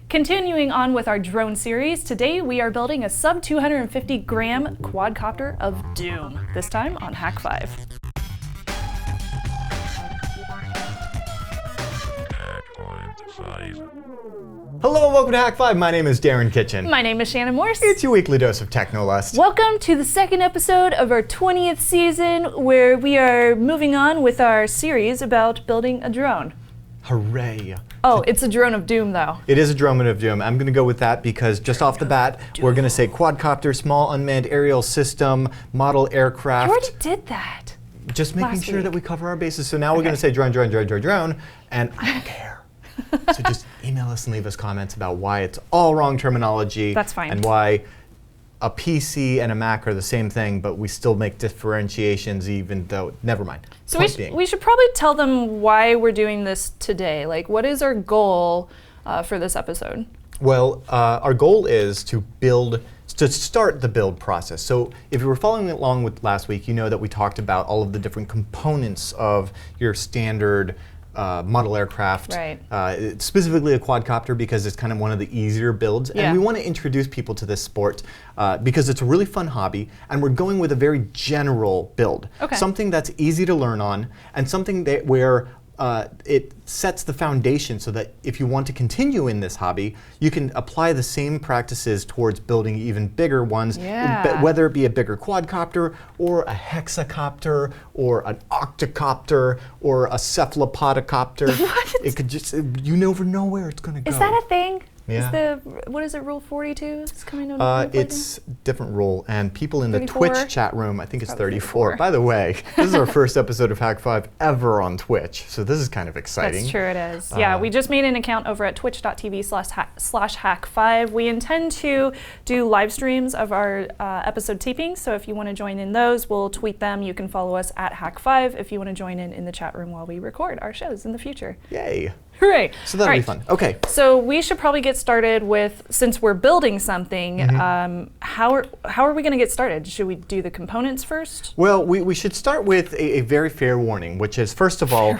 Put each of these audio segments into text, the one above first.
Continuing on with our drone series, today we are building a sub 250 gram quadcopter of doom, this time on Hak5. Hello and welcome to Hak5. My name is Darren Kitchen. My name is Shannon Morse. It's your weekly dose of Technolust. Welcome to the second episode of our 20th season, where we are moving on with our series about building a drone. Hooray. Oh, it's a drone of doom, though. It is a drone of doom. I'm going to go with that because just off the bat, we're going to say quadcopter, small unmanned aerial system, model aircraft. You already did that. Just making sure that we cover our bases. So now we're going to say drone, and I don't care. So just email us and leave us comments about why it's all wrong terminology. That's fine. And why a PC and a Mac are the same thing, but we still make differentiations even though, never mind. So we should probably tell them why we're doing this today. Like, what is our goal for this episode? Well, our goal is to start the build process. So if you were following along with last week, you know that we talked about all of the different components of your standard model aircraft, right. Specifically a quadcopter because it's kind of one of the easier builds. Yeah. And we want to introduce people to this sport because it's a really fun hobby, and we're going with a very general build. Okay. Something that's easy to learn on, and something where it sets the foundation so that if you want to continue in this hobby, you can apply the same practices towards building even bigger ones, whether it be a bigger quadcopter or a hexacopter or an octocopter or a cephalopodicopter. What? It could just, you never know where it's going to go. Is that a thing? Yeah. What is it, Rule 42 is coming out? It's different rule, and people in the 34? Twitch chat room, I think it's 34. By the way, this is our first episode of Hak5 ever on Twitch, so this is kind of exciting. That's true, it is. Yeah, we just made an account over at twitch.tv/Hak5. We intend to do live streams of our episode tapings, so if you want to join in those, we'll tweet them. You can follow us at Hak5 if you want to join in the chat room while we record our shows in the future. Yay. Hooray. So that'll be fun. Okay. So we should probably get started with, since we're building something, how are we going to get started? Should we do the components first? Well, we should start with a very fair warning, which is, first of all,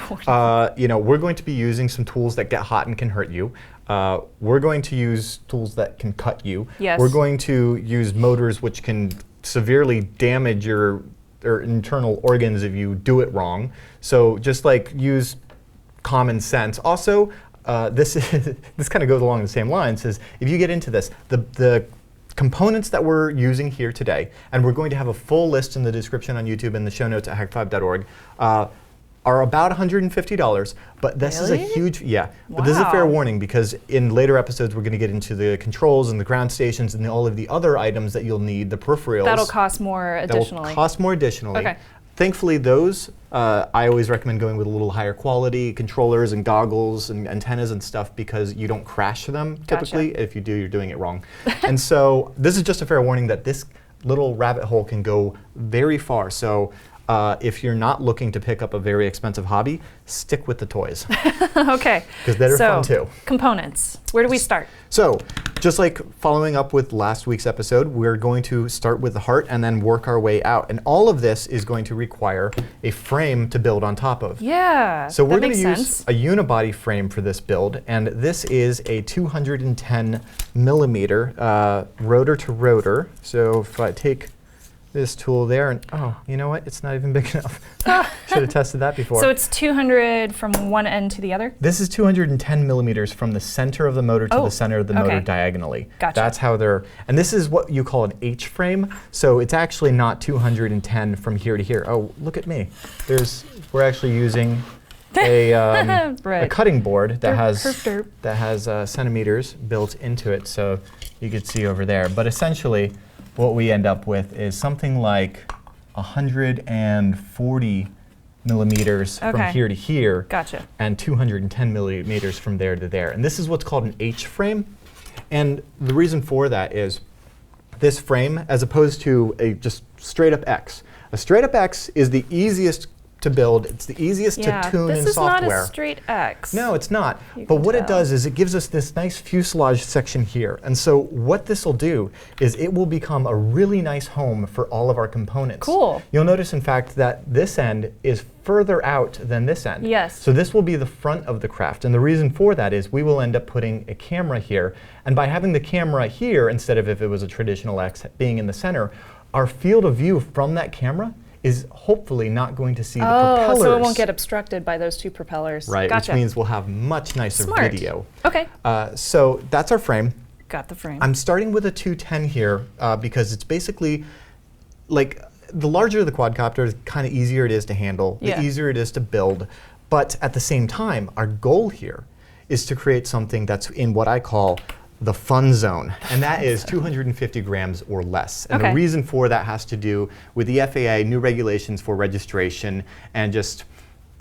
we're going to be using some tools that get hot and can hurt you. We're going to use tools that can cut you. Yes. We're going to use motors which can severely damage your internal organs if you do it wrong. So just like use common sense. Also, this kind of goes along the same lines, is if you get into this, the components that we're using here today, and we're going to have a full list in the description on YouTube and the show notes at hak5.org, are about $150, but this is a huge, but this is a fair warning because in later episodes we're going to get into the controls and the ground stations and all of the other items that you'll need, the peripherals. That'll cost more additionally. That will cost more additionally. Okay. Thankfully, those, I always recommend going with a little higher quality controllers and goggles and antennas and stuff because you don't crash them typically. Gotcha. If you do, you're doing it wrong. And so this is just a fair warning that this little rabbit hole can go very far. So if you're not looking to pick up a very expensive hobby, stick with the toys. Okay. Because they're fun too. Components. Where do we start? So, just like following up with last week's episode, we're going to start with the heart and then work our way out. And all of this is going to require a frame to build on top of. Yeah, so we're going to use a unibody frame for this build, and this is a 210 millimeter rotor to rotor. So if I take this tool there, and oh, you know what? It's not even big enough. Should have tested that before. So it's 200 from one end to the other? This is 210 millimeters from the center of the motor to the center of the motor diagonally. Gotcha. That's how they're, and this is what you call an H frame. So it's actually not 210 from here to here. Oh, look at me. We're actually using a cutting board that has centimeters built into it. So you could see over there. But essentially, what we end up with is something like 140 millimeters from here to here, and 210 millimeters from there to there. And this is what's called an H frame. And the reason for that is this frame, as opposed to a just straight up X. A straight up X is the easiest to build. It's the easiest to tune in software. This is not a straight X. No, it's not. But what it does is it gives us this nice fuselage section here. And so what this will do is it will become a really nice home for all of our components. Cool. You'll notice, in fact, that this end is further out than this end. Yes. So this will be the front of the craft. And the reason for that is we will end up putting a camera here. And by having the camera here, instead of if it was a traditional X being in the center, our field of view from that camera is hopefully not going to see the propellers. So it won't get obstructed by those two propellers. Right, Gotcha. which means we'll have much nicer video. Okay. So that's our frame. Got the frame. I'm starting with a 210 here because it's basically like the larger the quadcopter, the kind of easier it is to handle, the easier it is to build. But at the same time, our goal here is to create something that's in what I call the fun zone, and that is 250 grams or less. And the reason for that has to do with the FAA new regulations for registration and just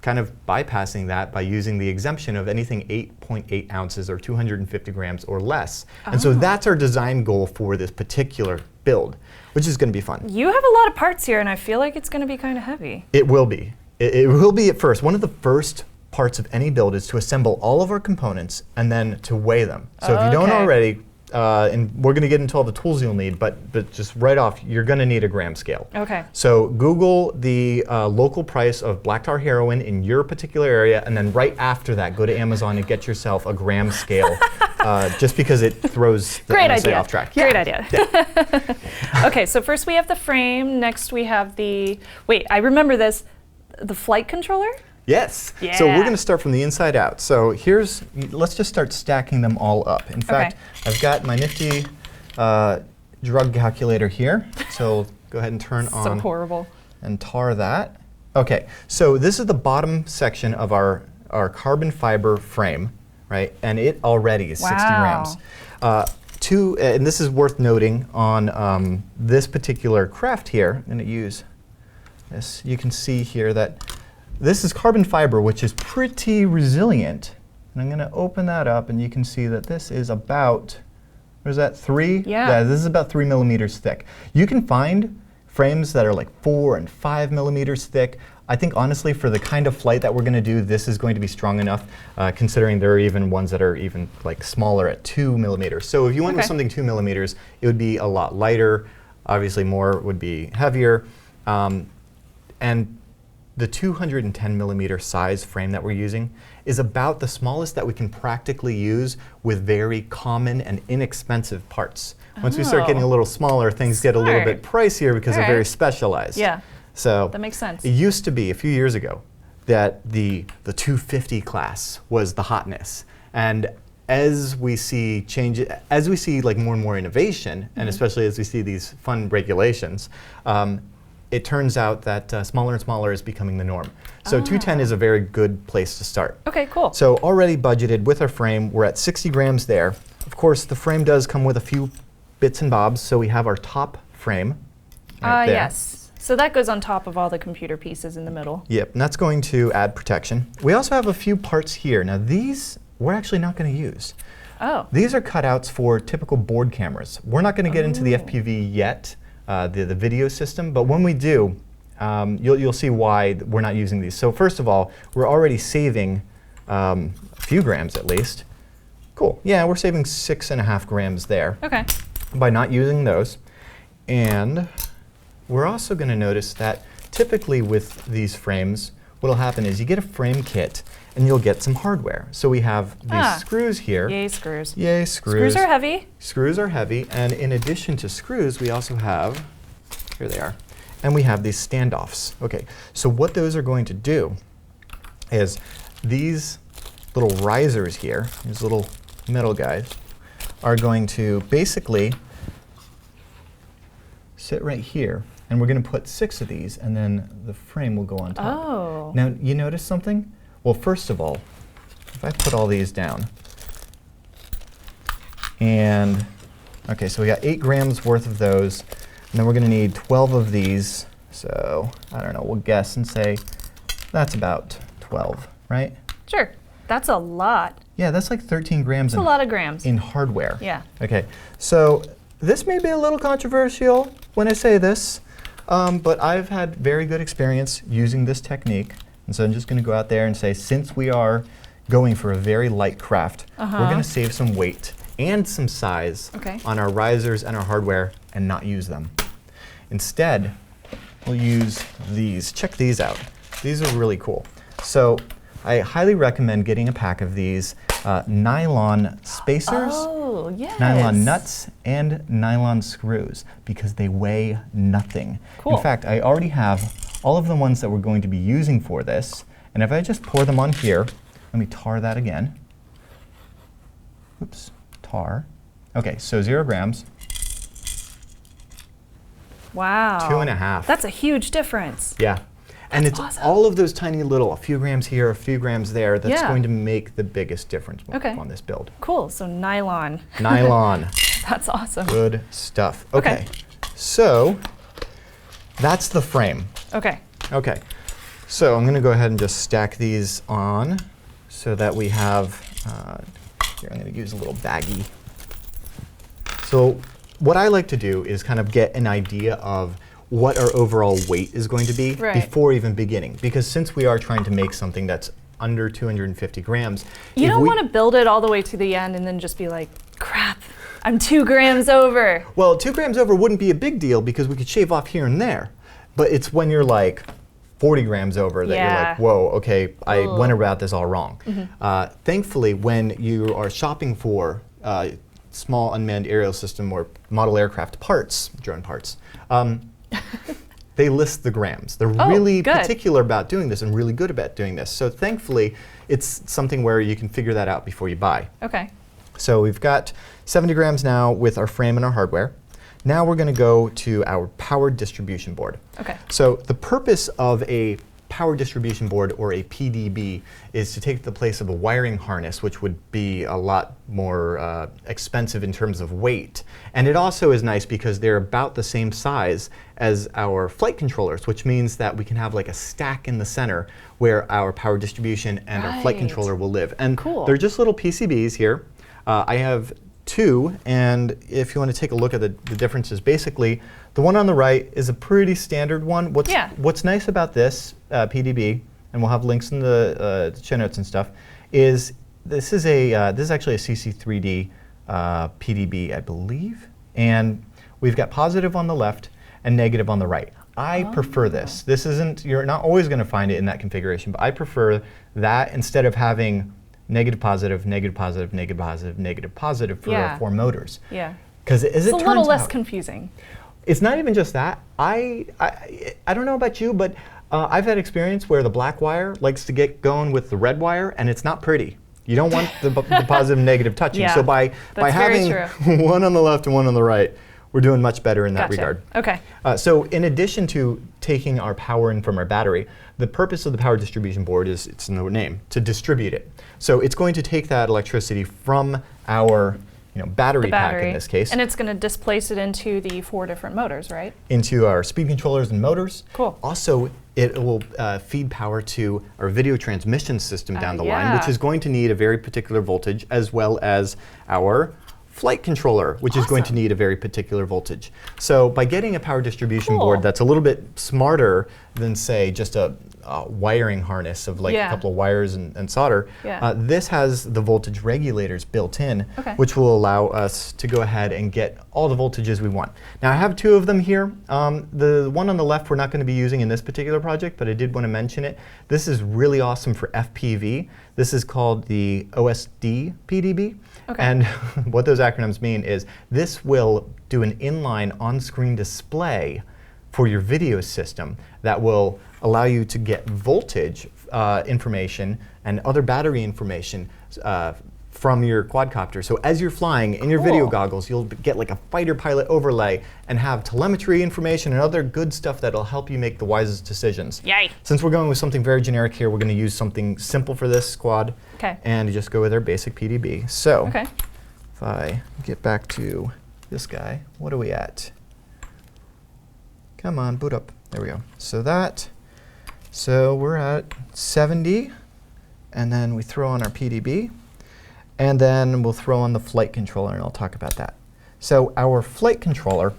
kind of bypassing that by using the exemption of anything 8.8 ounces or 250 grams or less. And so that's our design goal for this particular build, which is going to be fun. You have a lot of parts here, and I feel like it's going to be kind of heavy. It will be. It will be at first. One of the first parts of any build is to assemble all of our components and then to weigh them. So if you don't already, and we're going to get into all the tools you'll need, but just right off, you're going to need a gram scale. Okay. So Google the local price of black tar heroin in your particular area, and then right after that, go to Amazon and get yourself a gram scale, just because it throws the NSA off track. Great idea. Okay, so first we have the frame. Next we have the, wait, I remember this, the flight controller? Yes. So we're going to start from the inside out. So let's just start stacking them all up. In fact, I've got my nifty drug calculator here. So go ahead and turn on. So horrible. And tar that. Okay. So this is the bottom section of our carbon fiber frame, right? And it already is 60 grams. And this is worth noting on this particular craft here. I'm going to use this. You can see here that this is carbon fiber, which is pretty resilient. And I'm going to open that up, and you can see that this is about, what is that, 3? Yeah, this is about 3 millimeters thick. You can find frames that are like 4 and 5 millimeters thick. I think, honestly, for the kind of flight that we're going to do, this is going to be strong enough, considering there are even ones that are even like smaller at 2 millimeters. So if you went with something 2 millimeters, it would be a lot lighter. Obviously, more would be heavier. And the 210 millimeter size frame that we're using is about the smallest that we can practically use with very common and inexpensive parts. Once we start getting a little smaller, things get a little bit pricier because they're very specialized. Yeah, so that makes sense. It used to be, a few years ago, that the 250 class was the hotness. And as we see changes, as we see like more and more innovation, and especially as we see these fun regulations, it turns out that smaller and smaller is becoming the norm. So 210 is a very good place to start. Okay, cool. So already budgeted with our frame, we're at 60 grams there. Of course, the frame does come with a few bits and bobs, so we have our top frame right there. Yes. So that goes on top of all the computer pieces in the middle. Yep, and that's going to add protection. We also have a few parts here. Now these, we're actually not going to use. Oh. These are cutouts for typical board cameras. We're not going to get into the FPV yet. The video system, but when we do, you'll see why we're not using these. So first of all, we're already saving a few grams at least. Cool. Yeah, we're saving 6.5 grams there. Okay. By not using those. And we're also going to notice that typically with these frames, what'll happen is you get a frame kit and you'll get some hardware. So we have these screws here. Yay, screws. Yay, screws. Screws are heavy. Screws are heavy, and in addition to screws, we also have, here they are, and we have these standoffs. Okay, so what those are going to do is these little risers here, these little metal guys, are going to basically sit right here, and we're going to put 6 of these, and then the frame will go on top. Oh. Now, you notice something? Well, first of all, if I put all these down, and, okay, so we got 8 grams worth of those, and then we're going to need 12 of these, so, I don't know, we'll guess and say that's about 12, right? Sure. That's a lot. Yeah, that's like 13 grams. That's a lot of grams. In hardware. Yeah. Okay, so this may be a little controversial when I say this, But I've had very good experience using this technique. And so I'm just going to go out there and say, since we are going for a very light craft, we're going to save some weight and some size on our risers and our hardware and not use them. Instead, we'll use these. Check these out. These are really cool. So I highly recommend getting a pack of these nylon spacers, nylon nuts, and nylon screws because they weigh nothing. In fact, I already have all of the ones that we're going to be using for this. And if I just pour them on here, let me tar that again. Oops, tar. OK, so 0 grams. Wow. 2.5. That's a huge difference. Yeah. And it's awesome. all of those tiny little, a few grams here, a few grams there, that's going to make the biggest difference on this build. Cool, so nylon. Nylon. That's awesome. Good stuff. OK, so that's the frame. OK. OK, so I'm going to go ahead and just stack these on so that we have, here I'm going to use a little baggie. So what I like to do is kind of get an idea of what our overall weight is going to be before even beginning. Because since we are trying to make something that's under 250 grams. You don't want to build it all the way to the end and then just be like, crap, I'm 2 grams over. Well, 2 grams over wouldn't be a big deal because we could shave off here and there. But it's when you're like 40 grams over that you're like, whoa, OK, I went about this all wrong. Thankfully, when you are shopping for small unmanned aerial system or model aircraft parts, drone parts, they list the grams. They're really particular about doing this and really good about doing this. So thankfully, it's something where you can figure that out before you buy. OK. So we've got 70 grams now with our frame and our hardware. Now we're going to go to our power distribution board. OK. So the purpose of a power distribution board or a PDB is to take the place of a wiring harness, which would be a lot more expensive in terms of weight. And it also is nice because they're about the same size as our flight controllers, which means that we can have like a stack in the center where our power distribution and our flight controller will live. And they're just little PCBs here. I have 2, and if you want to take a look at the differences, basically, the one on the right is a pretty standard one. What's nice about this PDB, and we'll have links in the show notes and stuff, is this is actually a CC3D PDB, I believe, and we've got positive on the left and negative on the right. I prefer this. This isn't, you're not always going to find it in that configuration, but I prefer that instead of having negative, positive, negative, positive, negative, positive, negative, positive for our 4 motors. Yeah. Because it's a little less confusing. It's not even just that. I don't know about you, but I've had experience where the black wire likes to get going with the red wire, and it's not pretty. You don't want the positive and negative touching. So by having one on the left and one on the right, we're doing much better in that regard. OK. So in addition to taking our power in from our battery, the purpose of the power distribution board is, it's in the name, to distribute it. So it's going to take that electricity from our battery pack in this case. And it's going to displace it into the 4 different motors, right? Into our speed controllers and motors. Cool. Also, it will feed power to our video transmission system down the line, which is going to need a very particular voltage, as well as our flight controller, which is going to need a very particular voltage. So by getting a power distribution board that's a little bit smarter than, say, just a wiring harness of like a couple of wires and solder, this has the voltage regulators built in, which will allow us to go ahead and get all the voltages we want. Now I have 2 of them here. The one on the left we're not going to be using in this particular project, but I did want to mention it. This is really awesome for FPV. This is called the OSD PDB. And what those acronyms mean is this will do an inline on-screen display for your video system that will allow you to get voltage information and other battery information from your quadcopter. So as you're flying in your video goggles, you'll get like a fighter pilot overlay and have telemetry information and other good stuff that'll help you make the wisest decisions. Yay. Since we're going with something very generic here, we're going to use something simple for this squad and just go with our basic PDB. So if I get back to this guy, what are we at? Come on, boot up. There we go. So we're at 70, and then we throw on our PDB, and then we'll throw on the flight controller, and I'll talk about that. So our flight controller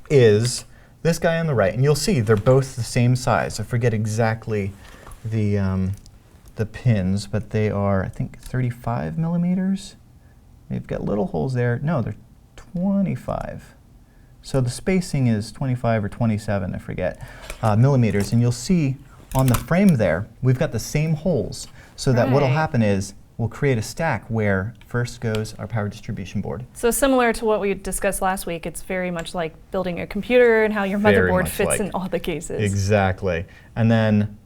is this guy on the right, and you'll see they're both the same size. I forget exactly the pins, but they are, I think, 35 millimeters. They've got little holes there. No, they're 25. So the spacing is 25 or 27, I forget, millimeters. And you'll see on the frame there, we've got the same holes. So that what'll happen is we'll create a stack where first goes our power distribution board. So similar to what we discussed last week, it's very much like building a computer and how your motherboard fits in all the cases. Exactly. And then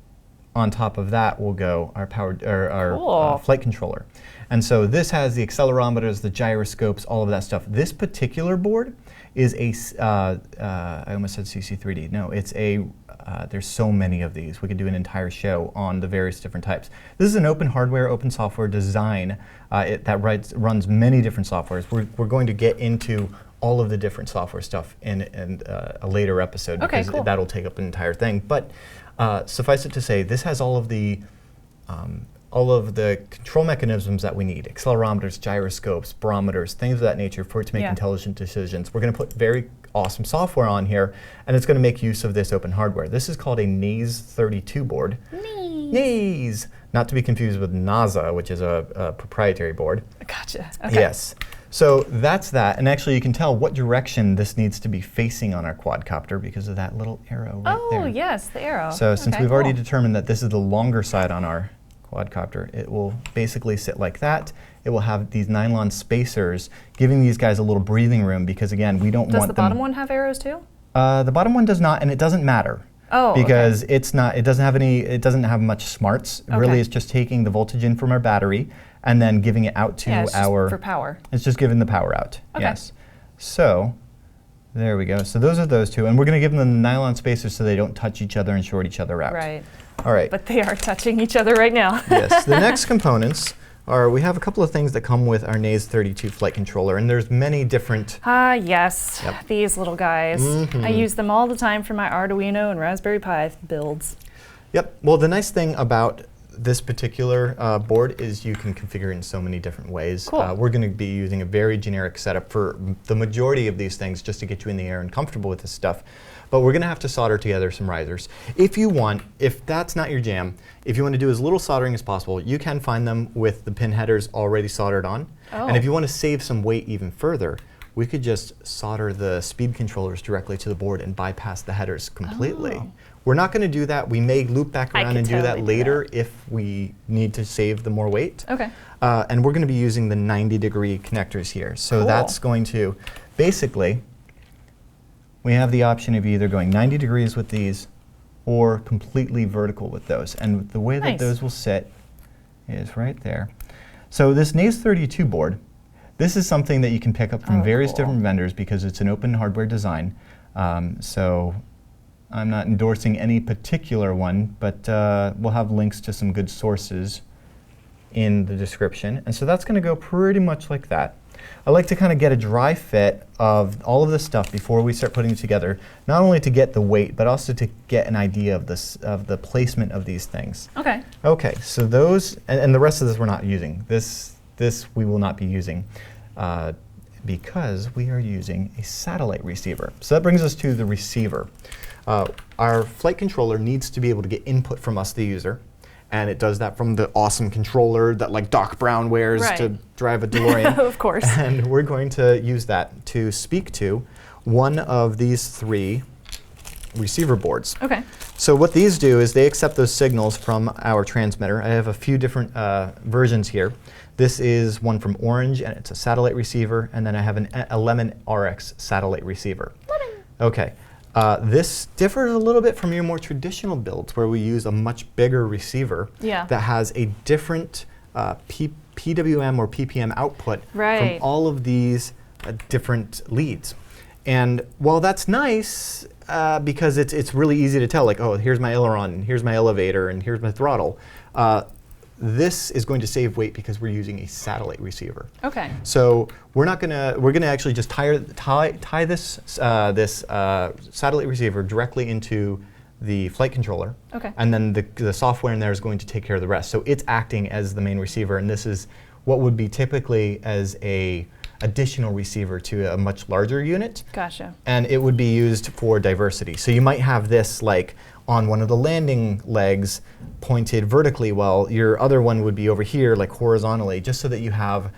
on top of that will go our flight controller. And so this has the accelerometers, the gyroscopes, all of that stuff. This particular board is a, I almost said CC3D. No, it's a, there's so many of these. We could do an entire show on the various different types. This is an open hardware, open software design that runs many different softwares. We're going to get into all of the different software stuff in a later episode, because that'll take up an entire thing. But suffice it to say, this has all of the control mechanisms that we need: accelerometers, gyroscopes, barometers, things of that nature for it to make intelligent decisions. We're going to put very awesome software on here, and it's going to make use of this open hardware. This is called a NAS32 board. NAS! Not to be confused with NASA, which is a proprietary board. Gotcha. Okay. Yes. So that's that, and actually you can tell what direction this needs to be facing on our quadcopter because of that little arrow right there. Oh, yes, the arrow. So since we've already determined that this is the longer side on our quadcopter, it will basically sit like that. It will have these nylon spacers, giving these guys a little breathing room, because again, we don't want them. Does the bottom one have arrows too? The bottom one does not, and it doesn't matter. Oh, because it's not. It doesn't have any. It doesn't have much smarts. Really, it's just taking the voltage in from our battery and then giving it out to our. Just for power. It's just giving the power out. Okay. Yes. So there we go. So those are those two, and we're going to give them the nylon spacers so they don't touch each other and short each other out. Right. All right. But they are touching each other right now. Yes. The next components are, we have a couple of things that come with our NAS32 flight controller, and there's many different. Yes. Yep. These little guys. I use them all the time for my Arduino and Raspberry Pi builds. Yep. Well, the nice thing about this particular board is you can configure it in so many different ways. Cool. We're going to be using a very generic setup for the majority of these things, just to get you in the air and comfortable with this stuff. But we're going to have to solder together some risers. If you want, if that's not your jam, if you want to do as little soldering as possible, you can find them with the pin headers already soldered on. And if you want to save some weight even further, we could just solder the speed controllers directly to the board and bypass the headers completely. We're not going to do that. We may loop back around and do that later if we need to save the more weight. Okay. And we're going to be using the 90-degree connectors here. So that's going to basically, we have the option of either going 90 degrees with these or completely vertical with those. And the way that those will sit is right there. So this NAS32 board, this is something that you can pick up from various different vendors because it's an open hardware design. So I'm not endorsing any particular one, but we'll have links to some good sources in the description. And so that's going to go pretty much like that. I like to kind of get a dry fit of all of this stuff before we start putting it together, not only to get the weight, but also to get an idea of the placement of these things. Okay. Okay, so those, and the rest of this we're not using. This we will not be using because we are using a satellite receiver. So that brings us to the receiver. Our flight controller needs to be able to get input from us, the user. And it does that from the awesome controller that like Doc Brown wears to drive a DeLorean. Of course. And we're going to use that to speak to one of these three receiver boards. Okay. So what these do is they accept those signals from our transmitter. I have a few different versions here. This is one from Orange, and it's a satellite receiver. And then I have a Lemon RX satellite receiver. Lemon. Okay. This differs a little bit from your more traditional builds where we use a much bigger receiver that has a different PWM or PPM output from all of these different leads. And while that's nice because it's really easy to tell, like, oh, here's my aileron, and here's my elevator, and here's my throttle, this is going to save weight because we're using a satellite receiver. Okay. So we're gonna actually just tie this satellite receiver directly into the flight controller. Okay. And then the software in there is going to take care of the rest. So it's acting as the main receiver, and this is what would be typically as a additional receiver to a much larger unit. Gotcha. And it would be used for diversity. So you might have this like on one of the landing legs pointed vertically, while your other one would be over here like horizontally, just so that you have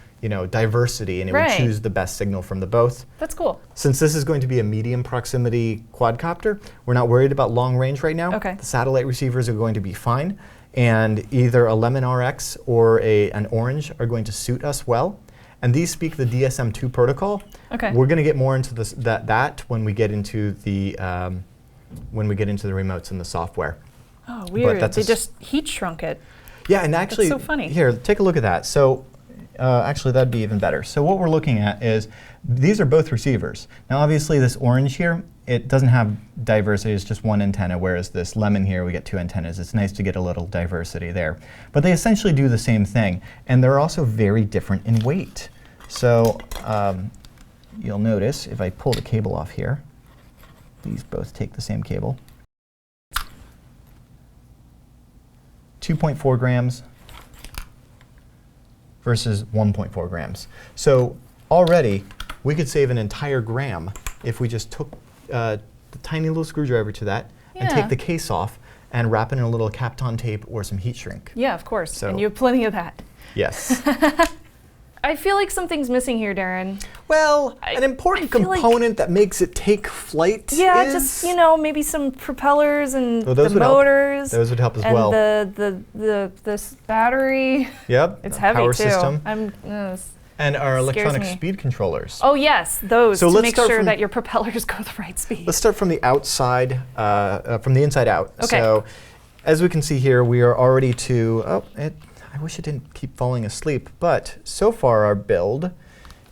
diversity, and it would choose the best signal from the both. That's cool. Since this is going to be a medium proximity quadcopter, we're not worried about long range right now. Okay. The satellite receivers are going to be fine, and either a Lemon RX or an Orange are going to suit us well. And these speak the DSM2 protocol. Okay. We're going to get more into this, that when we get into the remotes and the software. Oh, weird. They just heat shrunk it. Yeah, and actually, that's so funny. Here, take a look at that. So. Actually, that'd be even better. So what we're looking at is, these are both receivers. Now obviously this orange here, it doesn't have diversity, it's just one antenna, whereas this lemon here, we get two antennas. It's nice to get a little diversity there. But they essentially do the same thing, and they're also very different in weight. So you'll notice, if I pull the cable off here, these both take the same cable. 2.4 grams. Versus 1.4 grams. So already, we could save an entire gram if we just took the tiny little screwdriver to that and take the case off and wrap it in a little Kapton tape or some heat shrink. Yeah, of course. So and you have plenty of that. Yes. I feel like something's missing here, Darren. Well, an important component that makes it take flight is... just, maybe some propellers and the Help. motors. Those would help as and well. this battery. Yep. It's heavy, power too. System. And our electronic speed controllers. Oh, yes, those, so to make sure that your propellers go the right speed. Let's start from the outside, from the inside out. Okay. So, as we can see here, we are already to... I wish it didn't keep falling asleep, but so far our build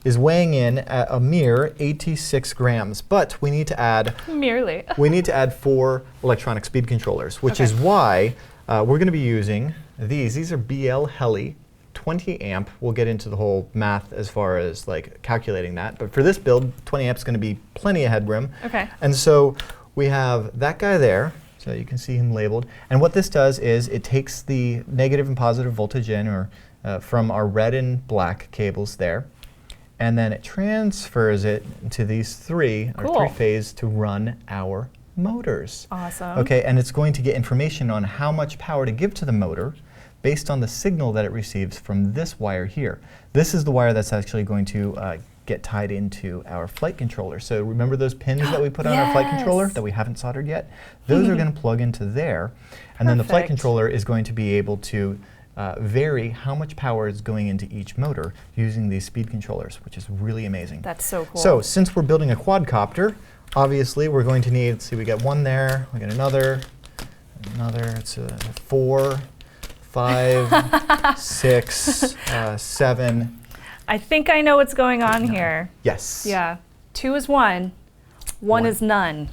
is weighing in at a mere 86 grams. But we need to add... Merely. we need to add 4 electronic speed controllers, which is why we're going to be using these. These are BLHeli 20 amp. We'll get into the whole math as far as like calculating that. But for this build, 20 amp is going to be plenty of headroom. Okay. And so we have that guy there. So you can see him labeled. And what this does is it takes the negative and positive voltage in, or from our red and black cables there, and then it transfers it to these three phase to run our motors. Awesome. Okay, and it's going to get information on how much power to give to the motor based on the signal that it receives from this wire here. This is the wire that's actually going to get tied into our flight controller. So remember those pins that we put on our flight controller that we haven't soldered yet? Those are going to plug into there. And then the flight controller is going to be able to vary how much power is going into each motor using these speed controllers, which is really amazing. That's so cool. So since we're building a quadcopter, obviously we're going to need, let's see, we got one there, we got another, it's 4, 5, 6, 7. I think I know what's going on here. Yes. Yeah. 2 is 1. 1 is none.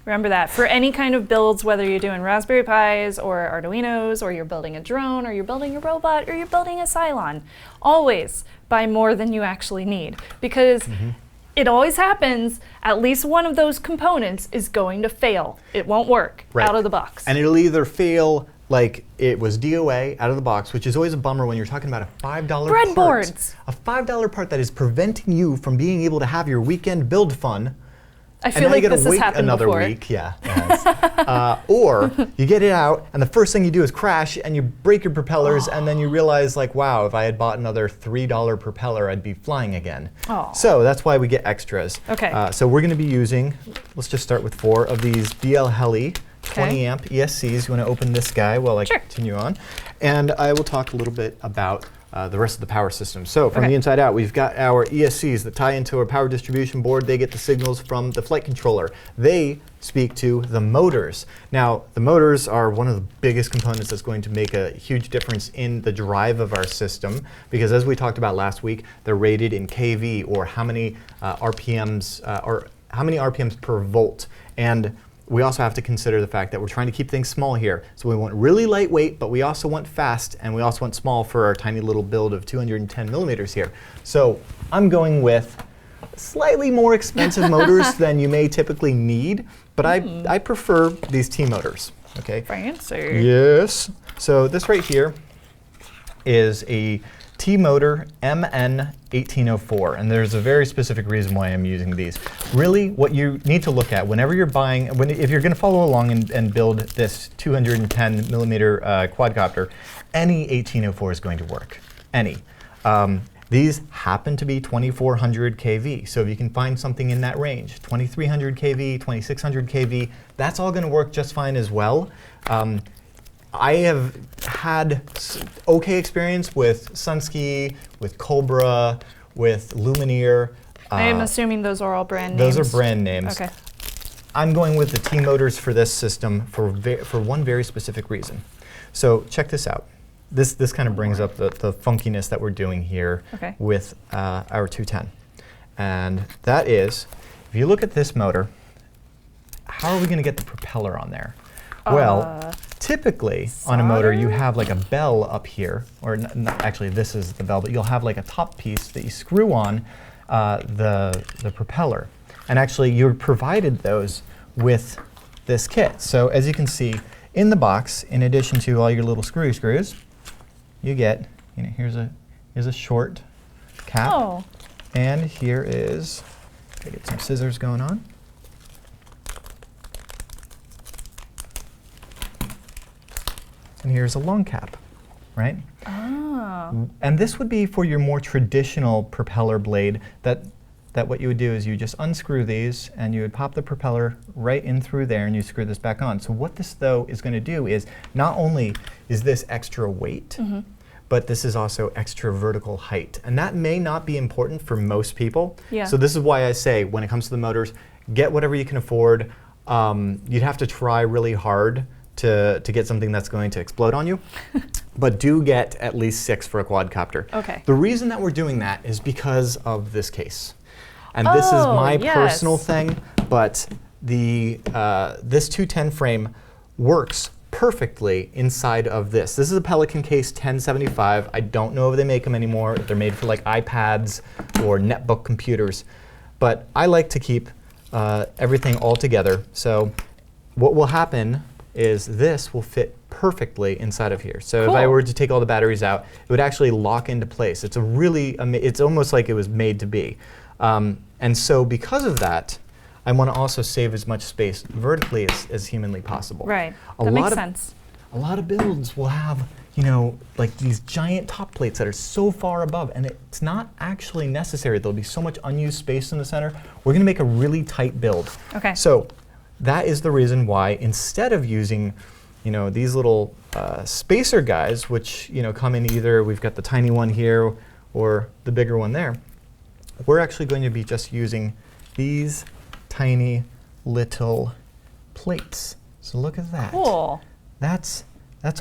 Remember that. For any kind of builds, whether you're doing Raspberry Pis or Arduinos, or you're building a drone, or you're building a robot, or you're building a Cylon, always buy more than you actually need. Because it always happens, at least one of those components is going to fail. It won't work out of the box. And it'll either fail like it was DOA out of the box, which is always a bummer when you're talking about a $5 breadboards. A $5 part that is preventing you from being able to have your weekend build fun. I feel like this has happened another before. week, yeah. Or you get it out, and the first thing you do is crash, and you break your propellers, and then you realize, like, wow, if I had bought another $3 propeller, I'd be flying again. So that's why we get extras. Okay. So we're going to be using, let's just start with 4 of these BLHeli 20 amp ESCs. You want to open this guy while I continue on, and I will talk a little bit about the rest of the power system. So from the inside out, we've got our ESCs that tie into our power distribution board. They get the signals from the flight controller. They speak to the motors. Now, the motors are one of the biggest components that's going to make a huge difference in the drive of our system, because as we talked about last week, they're rated in kV, or how many RPMs per volt. And we also have to consider the fact that we're trying to keep things small here. So we want really lightweight, but we also want fast, and we also want small for our tiny little build of 210 millimeters here. So I'm going with slightly more expensive motors than you may typically need, but I prefer these T motors. Okay. Fancy. Yes. So this right here is a T motor MN 1804, and there's a very specific reason why I'm using these. Really, what you need to look at whenever you're buying, if you're going to follow along and build this 210 millimeter quadcopter, any 1804 is going to work. Any. These happen to be 2400 kV, so if you can find something in that range, 2300 kV, 2600 kV, that's all going to work just fine as well. I have had okay experience with Sunski, with Cobra, with Lumineer. I am assuming those are all brand names. Those are brand names. Okay. I'm going with the T-Motors for this system for one very specific reason. So check this out. This kind of brings up the funkiness that we're doing here with our 210. And that is, if you look at this motor, how are we going to get the propeller on there? Well, typically on a motor you have like a bell up here, or actually this is the bell, but you'll have like a top piece that you screw on the propeller. And actually you're provided those with this kit. So as you can see in the box, in addition to all your little screws, you get, here's a short cap, and here is, I get some scissors going on. And here's a long cap, right? Oh. And this would be for your more traditional propeller blade that what you would do is you just unscrew these and you would pop the propeller right in through there and you screw this back on. So what this though is going to do is not only is this extra weight, but this is also extra vertical height. And that may not be important for most people. Yeah. So this is why I say when it comes to the motors, get whatever you can afford. You'd have to try really hard to get something that's going to explode on you. But do get at least 6 for a quadcopter. Okay. The reason that we're doing that is because of this case. And this is my personal thing, but this 210 frame works perfectly inside of this. This is a Pelican case 1075. I don't know if they make them anymore. They're made for like iPads or netbook computers. But I like to keep everything all together. So what will happen is this will fit perfectly inside of here. So if I were to take all the batteries out, it would actually lock into place. It's a really, it's almost like it was made to be. And so because of that, I want to also save as much space vertically as humanly possible. Right, that makes sense. A lot of builds will have, like these giant top plates that are so far above, and it's not actually necessary. There'll be so much unused space in the center. We're going to make a really tight build. Okay. So that is the reason why instead of using, these little spacer guys, which come in either, we've got the tiny one here or the bigger one there, we're actually going to be just using these tiny little plates. So look at that. Cool. That's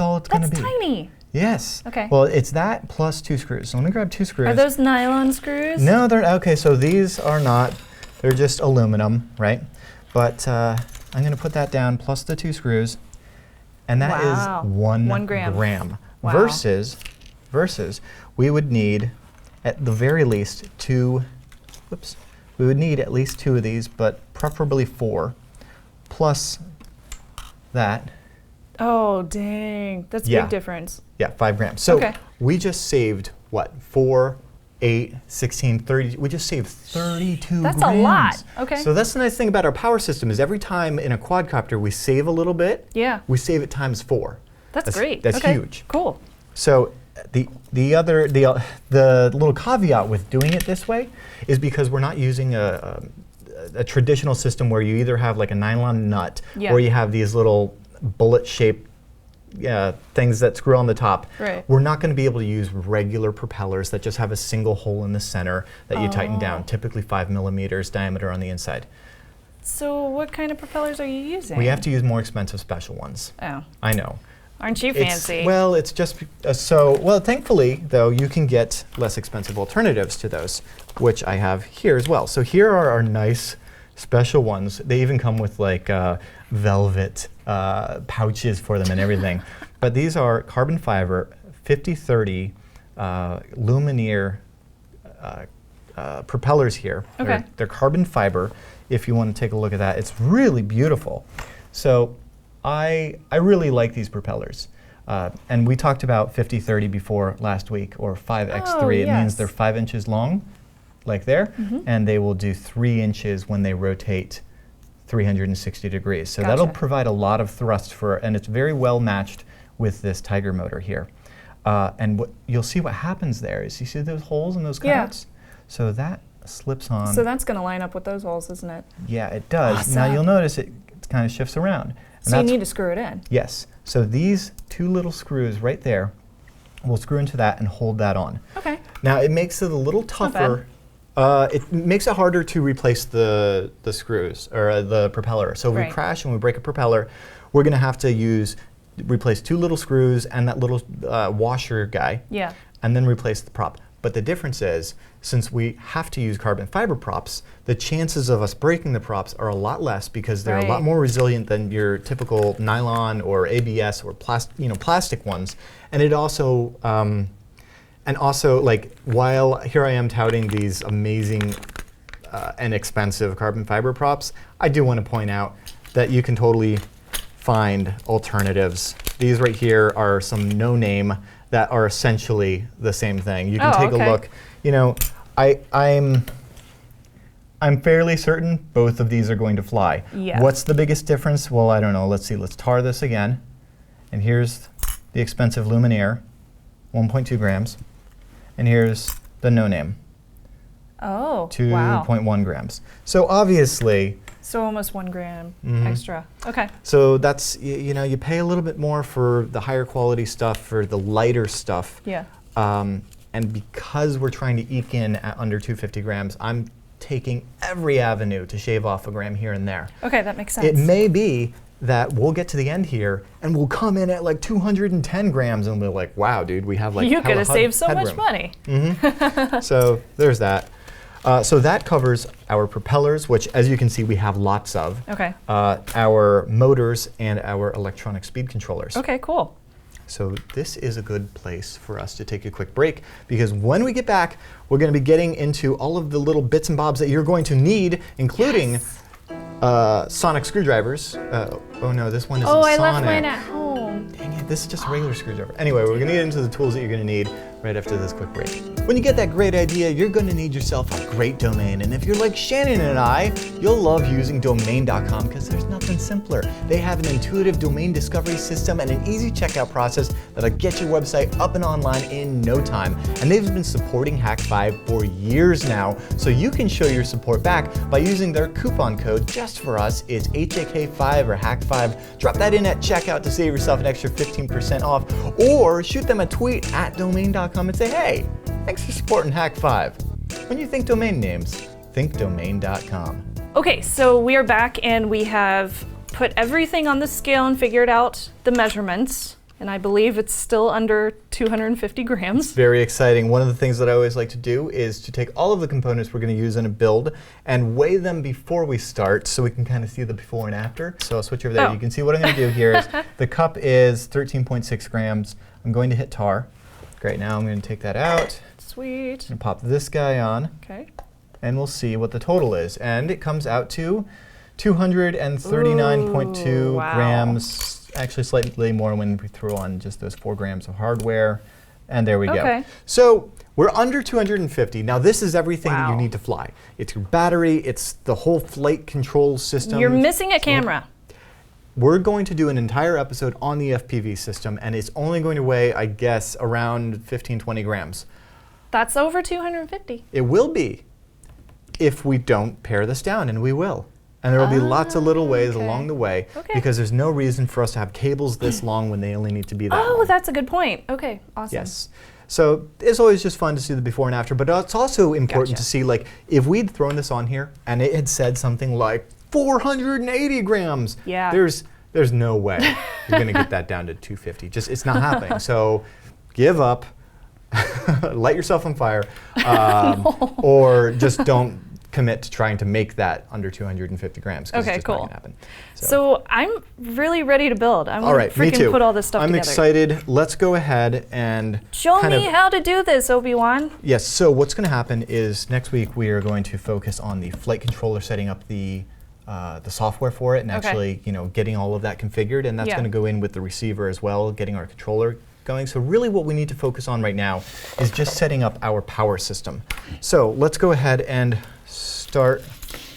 all it's going to be. That's tiny. Yes. Okay. Well, it's that plus 2 screws. So let me grab 2 screws. Are those nylon screws? No, they're okay. So these are not. They're just aluminum, right? But I'm going to put that down plus the 2 screws, and that is 1 gram. Wow. Versus, we would need at the very least 2. Whoops. We would need at least 2 of these, but preferably 4, plus that. Oh, dang. That's a big difference. Yeah, 5 grams. So we just saved, what, 4, 8, 16, 30. We just saved 32 grams. That's a lot. Okay. So that's the nice thing about our power system is every time in a quadcopter we save a little bit, we save it times 4. That's great. That's huge. Cool. So the little caveat with doing it this way is because we're not using a traditional system where you either have like a nylon nut or you have these little bullet-shaped things that screw on the top. Right. We're not going to be able to use regular propellers that just have a single hole in the center that you tighten down, typically 5 millimeters diameter on the inside. So what kind of propellers are you using? We have to use more expensive special ones. Oh. I know. Aren't you fancy? Well, it's just well, thankfully, though, you can get less expensive alternatives to those, which I have here as well. So here are our nice special ones. They even come with like velvet pouches for them and everything. But these are carbon fiber 5030 Lumineer propellers here. Okay. They're carbon fiber. If you want to take a look at that, it's really beautiful. So I really like these propellers. And we talked about 50-30 before last week, or 5x3. Oh, It means yes. they're 5 inches long, like there, and they will do 3 inches when they rotate 360 degrees. So that'll Gotcha. provide a lot of thrust and it's very well matched with this Tiger motor here. And you'll see what happens there is you see those holes and those Yeah. cutouts? So that slips on. So that's going to line up with those holes, isn't it? Yeah, it does. Now Awesome. you'll notice it kind of shifts around. And So you that's- need to screw it in. Yes. So these 2 little screws right there will screw into that and hold that on. Okay. Now it makes it a little Not tougher. It makes it harder to replace the screws or the propeller. So if we Right. crash and we break a propeller, we're going to have to replace 2 little screws and that little washer guy, Yeah. and then replace the prop. But the difference is, since we have to use carbon fiber props, the chances of us breaking the props are a lot less because they're a lot Right. more resilient than your typical nylon or ABS or plastic ones. And it also, like, while here I am touting these amazing and expensive carbon fiber props, I do want to point out that you can totally find alternatives. These right here are some no-name that are essentially the same thing. You can Oh, take okay. a look. You know, I'm fairly certain both of these are going to fly. Yeah. What's the biggest difference? Well, I don't know. Let's see. Let's tar this again. And here's the expensive Luminaire, 1.2 grams. And here's the no-name, Oh, wow. 2.1 grams. So obviously, So almost 1 gram Mhm. extra. Okay. so that's, you know, you pay a little bit more for the higher quality stuff, for the lighter stuff. Yeah. And because we're trying to eke in at under 250 grams, I'm taking every avenue to shave off a gram here and there. Okay, that makes sense. It may be that we'll get to the end here and we'll come in at like 210 grams and we'll be like, wow, dude, we have like you could hella have saved so much headroom. money. So there's that. So that covers our propellers, which, as you can see, we have lots of. Okay. Our motors and our electronic speed controllers. Okay, cool. So this is a good place for us to take a quick break, because when we get back, we're going to be getting into all of the little bits and bobs that you're going to need, including sonic screwdrivers. Oh no, this one isn't Oh, sonic. I left mine at home. Dang it, this is just a regular screwdriver. Anyway, we're going to get into the tools that you're going to need right after this quick break. When you get that great idea, you're going to need yourself a great domain. And if you're like Shannon and I, you'll love using domain.com because there's nothing simpler. They have an intuitive domain discovery system and an easy checkout process that'll get your website up and online in no time. And they've been supporting Hak5 for years now, so you can show your support back by using their coupon code just for us. It's HAK5 or Hak5. Drop that in at checkout to save yourself an extra 15% off, or shoot them a tweet at domain.com and say, hey, thanks for supporting Hak5. When you think domain names, think domain.com. Okay, so we are back and we have put everything on the scale and figured out the measurements. And I believe it's still under 250 grams. Very exciting. One of the things that I always like to do is to take all of the components we're going to use in a build and weigh them before we start so we can kind of see the before and after. So I'll switch over there. Oh. You can see what I'm going to do here is the cup is 13.6 grams. I'm going to hit tar. Great, now I'm going to take that out Sweet. and pop this guy on, Okay. and we'll see what the total is. And it comes out to 239.2 Ooh, wow. grams, actually slightly more when we throw on just those 4 grams of hardware. And there we go. Okay. So we're under 250. Now this is everything that you Wow. need to fly. It's your battery, it's the whole flight control system. You're missing a camera. We're going to do an entire episode on the FPV system, and it's only going to weigh, I guess, around 15, 20 grams. That's over 250. It will be if we don't pare this down, and we will. And there will be lots of little ways okay. along the way, Okay. because there's no reason for us to have cables this long when they only need to be that Oh, long. that's a good point. Okay, awesome. Yes. So it's always just fun to see the before and after, but it's also important Gotcha. to see, like, if we'd thrown this on here and it had said something like 480 grams, Yeah. there's no way you're going to get that down to 250. Just, it's not happening. So give up, light yourself on fire, or just don't commit to trying to make that under 250 grams. 'Cause Okay, it's just not cool. gonna happen. So I'm really ready to build. I'm All gonna right, me freaking too. put all this stuff I'm together. excited. Let's go ahead and Show kind me of- how to do this, Obi-Wan. Yes, so what's going to happen is next week we are going to focus on the flight controller, setting up the the software for it and actually, getting all of that configured, and that's going to go in with the receiver as well, getting our controller going. So really what we need to focus on right now is just setting up our power system. So let's go ahead and start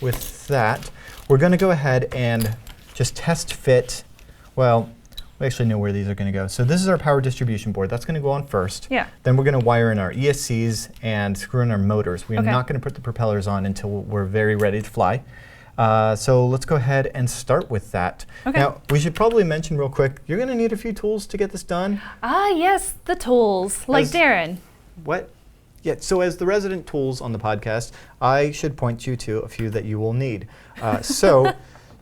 with that. We're going to go ahead and just test fit, well, we actually know where these are going to go. So this is our power distribution board. That's going to go on first. Yeah. Then we're going to wire in our ESCs and screw in our motors. We're not going to put the propellers on until we're very ready to fly. So let's go ahead and start with that. Okay. Now, we should probably mention real quick, you're going to need a few tools to get this done. Ah, yes, the tools, like Darren. What? Yeah, so as the resident tools on the podcast, I should point you to a few that you will need. So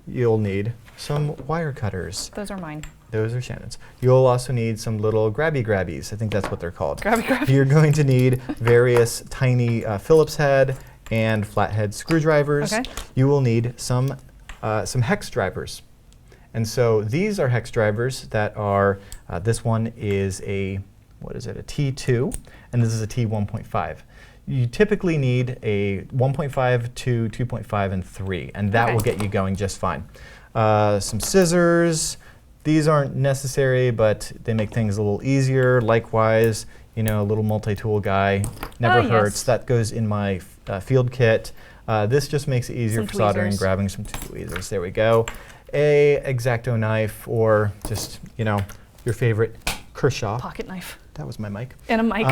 you'll need some wire cutters. Those are mine. Those are Shannon's. You'll also need some little grabbies. I think that's what they're called. Grabby. You're going to need various tiny Phillips head and flathead screwdrivers. Okay. You will need some hex drivers. And so these are hex drivers that are, this one is a T2, and this is a T1.5. You typically need a 1.5, 2, 2.5, and 3, and that will get you going just fine. Some scissors. These aren't necessary, but they make things a little easier. Likewise, a little multi-tool guy never hurts. Yes. That goes in my field kit. This just makes it easier Some for soldering, tweezers. grabbing some tweezers. There we go. A X-Acto knife, or just, your favorite Kershaw. Pocket knife. That was my mic. And a mic.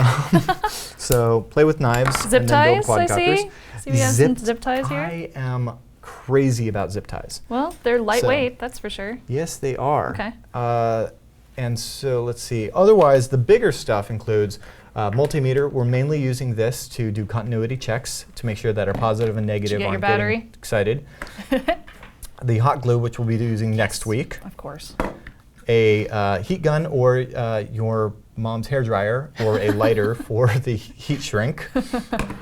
So play with knives. Zip and then build ties, I quadcopters. see we have some zip ties here. I am crazy about zip ties. Well, they're lightweight, that's for sure. Yes, they are. Okay. And so let's see. Otherwise, the bigger stuff includes multimeter. We're mainly using this to do continuity checks to make sure that our positive and negative Did you get aren't your battery? getting excited. The hot glue, which we'll be using next week. Of course. A heat gun, or your mom's hairdryer, or a lighter for the heat shrink.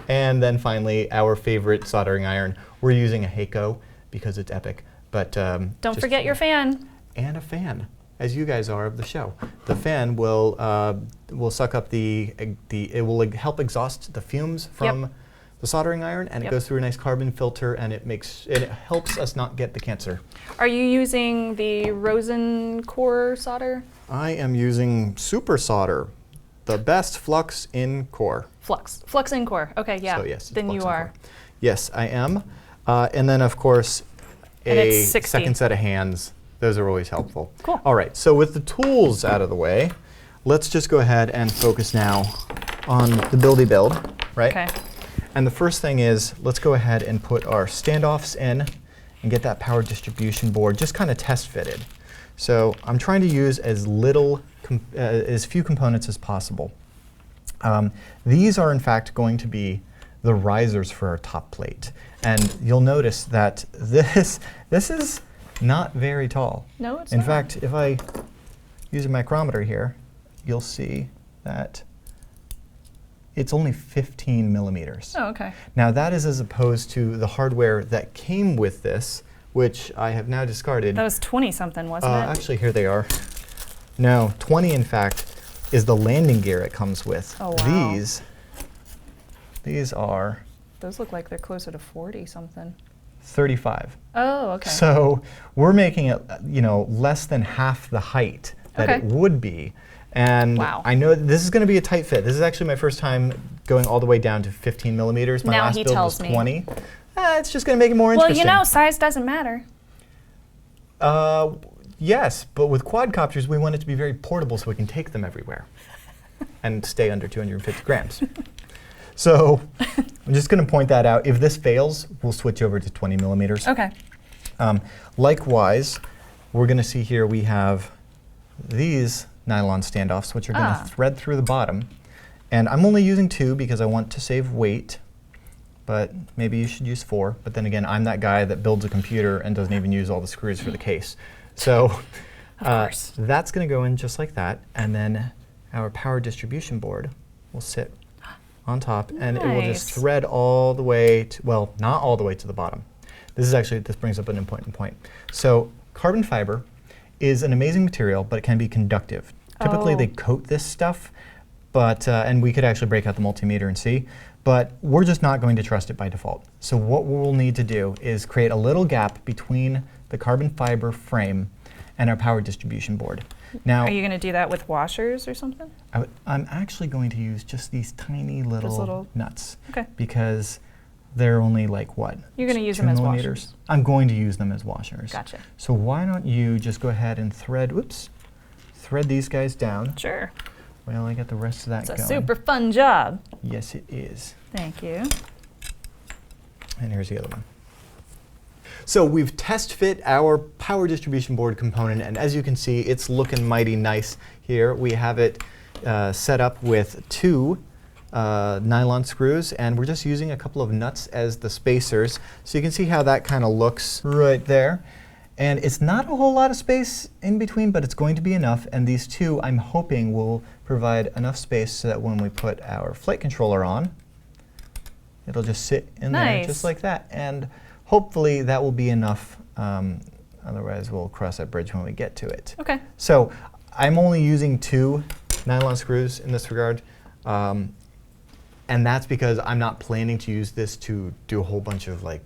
And then finally, our favorite soldering iron. We're using a Hak5 because it's epic. But Don't forget your fan. And a fan, as you guys are of the show. The fan will suck up it will help exhaust the fumes from the soldering iron, and it goes through a nice carbon filter, and it helps us not get the cancer. Are you using the Rosen core solder? I am using Super Solder, the best flux in core. Flux in core. Okay, yeah. So yes, then you are. Yes, I am. And then of course, And a it's 60. second set of hands. Those are always helpful. Cool. All right, so with the tools out of the way, let's just go ahead and focus now on the buildy build, right? Okay. And the first thing is, let's go ahead and put our standoffs in and get that power distribution board just kind of test fitted. So I'm trying to use as few components as possible. These are in fact going to be the risers for our top plate. And you'll notice that this is not very tall. No, it's In not. fact, if I use a micrometer here, you'll see that it's only 15 millimeters. Oh, okay. Now that is as opposed to the hardware that came with this, which I have now discarded. That was 20-something, wasn't it? Actually, here they are. No, 20 in fact is the landing gear it comes with. Oh, wow. These are Those look like they're closer to 40-something. 35. Oh, okay. So we're making it, less than half the height that it would be. And Wow. I know this is going to be a tight fit. This is actually my first time going all the way down to 15 millimeters. My Now last he build tells was me. 20. It's just going to make it more Well, interesting. size doesn't matter. Yes, but with quadcopters, we want it to be very portable so we can take them everywhere and stay under 250 grams. So I'm just going to point that out. If this fails, we'll switch over to 20 millimeters. Okay. Likewise, we're going to see here we have these nylon standoffs, which are going to thread through the bottom. And I'm only using 2 because I want to save weight, but maybe you should use 4. But then again, I'm that guy that builds a computer and doesn't even use all the screws for the case. So that's going to go in just like that. And then our power distribution board will sit on top, and it will just thread all the way to, well, not all the way to the bottom. This brings up an important point. So carbon fiber is an amazing material, but it can be conductive. Typically they coat this stuff but and we could actually break out the multimeter and see. But we're just not going to trust it by default. So what we'll need to do is create a little gap between the carbon fiber frame and our power distribution board. Now, are you going to do that with washers or something? I'm actually going to use just these tiny little nuts. Okay. Because they're only like what? You're going to use 2 them as millimeters? washers? I'm going to use them as washers. Gotcha. So why don't you just go ahead and thread these guys down. Sure. Well, I got the rest of that going. It's a super fun job. Yes, it is. Thank you. And here's the other one. So we've test fit our power distribution board component, and as you can see, it's looking mighty nice here. We have it set up with 2 nylon screws, and we're just using a couple of nuts as the spacers. So you can see how that kind of looks right there. And it's not a whole lot of space in between, but it's going to be enough. And these 2, I'm hoping, will provide enough space so that when we put our flight controller on, it'll just sit in there just like that. And hopefully that will be enough. Otherwise, we'll cross that bridge when we get to it. Okay. So I'm only using 2 nylon screws in this regard. And that's because I'm not planning to use this to do a whole bunch of like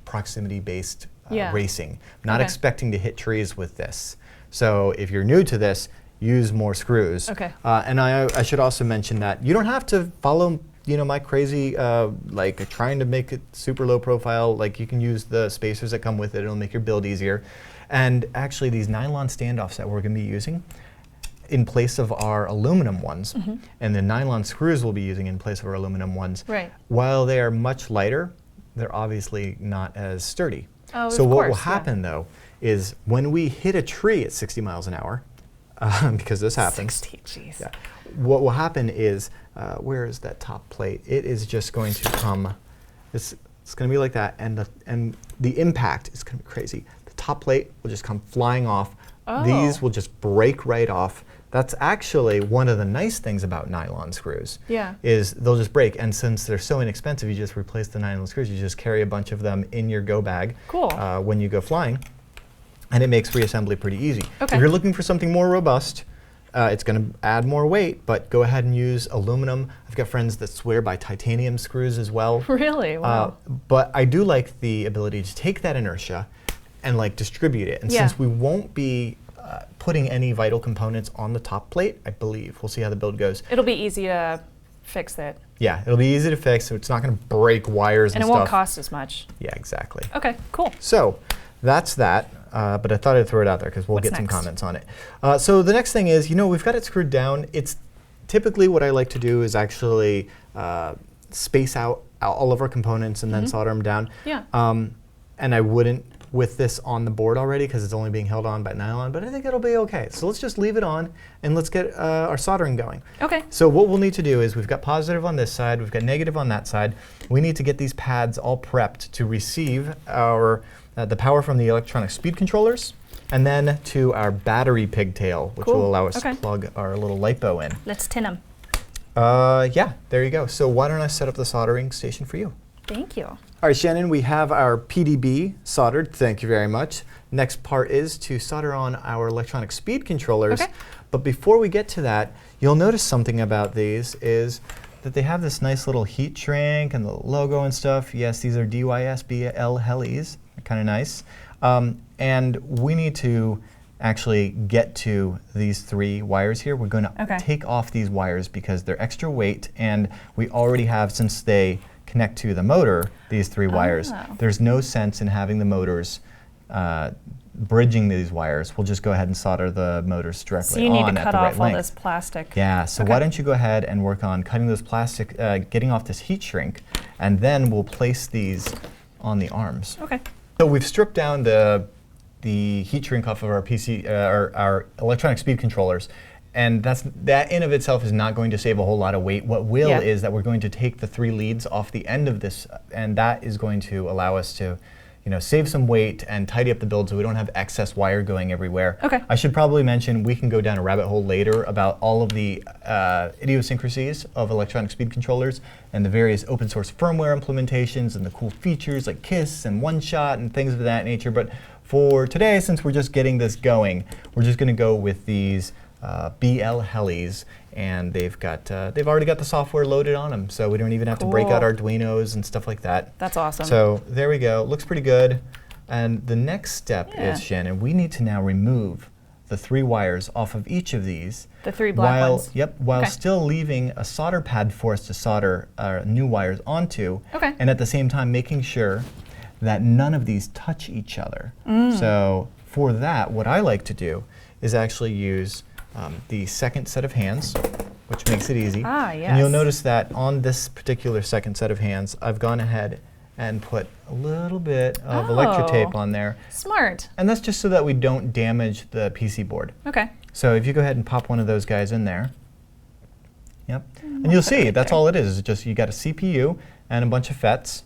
proximity-based racing. I'm not expecting to hit trees with this. So if you're new to this, use more screws. Okay. And I should also mention that you don't have to follow my crazy, like trying to make it super low profile. Like you can use the spacers that come with it. It'll make your build easier. And actually these nylon standoffs that we're going to be using in place of our aluminum ones, and the nylon screws we'll be using in place of our aluminum ones, while they are much lighter, they're obviously not as sturdy. Oh, so what will happen though is when we hit a tree at 60 miles an hour, because this happens. 60, jeez. Yeah. What will happen is, where is that top plate? It is just going to come, it's going to be like that, and the impact is going to be crazy. The top plate will just come flying off. Oh. These will just break right off. That's actually one of the nice things about nylon screws. Yeah. Is they'll just break, and since they're so inexpensive, you just replace the nylon screws. You just carry a bunch of them in your go bag when you go flying, and it makes reassembly pretty easy. Okay. If you're looking for something more robust, it's going to add more weight, but go ahead and use aluminum. I've got friends that swear by titanium screws as well. Really? Wow. But I do like the ability to take that inertia and like distribute it. And since we won't be putting any vital components on the top plate, I believe. We'll see how the build goes. It'll be easy to fix it. Yeah, it'll be easy to fix, so it's not going to break wires and stuff. And it won't cost as much. Yeah, exactly. Okay, cool. So that's that, but I thought I'd throw it out there because we'll get some comments on it. So the next thing is, we've got it screwed down. It's typically what I like to do is actually space out all of our components and then solder them down. Yeah. And I wouldn't with this on the board already because it's only being held on by nylon, but I think it'll be okay. So let's just leave it on and let's get our soldering going. Okay. So what we'll need to do is we've got positive on this side, we've got negative on that side. We need to get these pads all prepped to receive our the power from the electronic speed controllers and then to our battery pigtail, which will allow us to plug our little LiPo in. Let's tin them. Yeah, there you go. So why don't I set up the soldering station for you? Thank you. All right, Shannon, we have our PDB soldered. Thank you very much. Next part is to solder on our electronic speed controllers. Okay. But before we get to that, you'll notice something about these is that they have this nice little heat shrink and the logo and stuff. Yes, these are DYS BLHelis. They're kind of nice. And we need to actually get to these 3 wires here. We're going to take off these wires because they're extra weight, and we already have, since they connect to the motor, these 3 wires. There's no sense in having the motors bridging these wires. We'll just go ahead and solder the motors directly on at the right length. So you need to cut off all this plastic. Yeah, so why don't you go ahead and work on cutting those plastic, getting off this heat shrink, and then we'll place these on the arms. Okay. So we've stripped down the heat shrink off of our our electronic speed controllers. And that in of itself is not going to save a whole lot of weight. What will is that we're going to take the 3 leads off the end of this, and that is going to allow us to, save some weight and tidy up the build so we don't have excess wire going everywhere. Okay. I should probably mention we can go down a rabbit hole later about all of the idiosyncrasies of electronic speed controllers and the various open source firmware implementations and the cool features like KISS and one-shot and things of that nature. But for today, since we're just getting this going, we're just going to go with these BLHelis and they've already got the software loaded on them, so we don't even have to break out Arduinos and stuff like that. That's awesome. So there we go. Looks pretty good. And the next step is, Shannon, we need to now remove the 3 wires off of each of these. The 3 black ones. Yep, while still leaving a solder pad for us to solder new wires onto, and at the same time making sure that none of these touch each other. So for that, what I like to do is actually use the second set of hands, which makes it easy. And you'll notice that on this particular second set of hands, I've gone ahead and put a little bit of electric tape on there. Smart. And that's just so that we don't damage the PC board. Okay. So if you go ahead and pop one of those guys in there, and you'll see that's all it is. It's just you got a CPU and a bunch of FETs,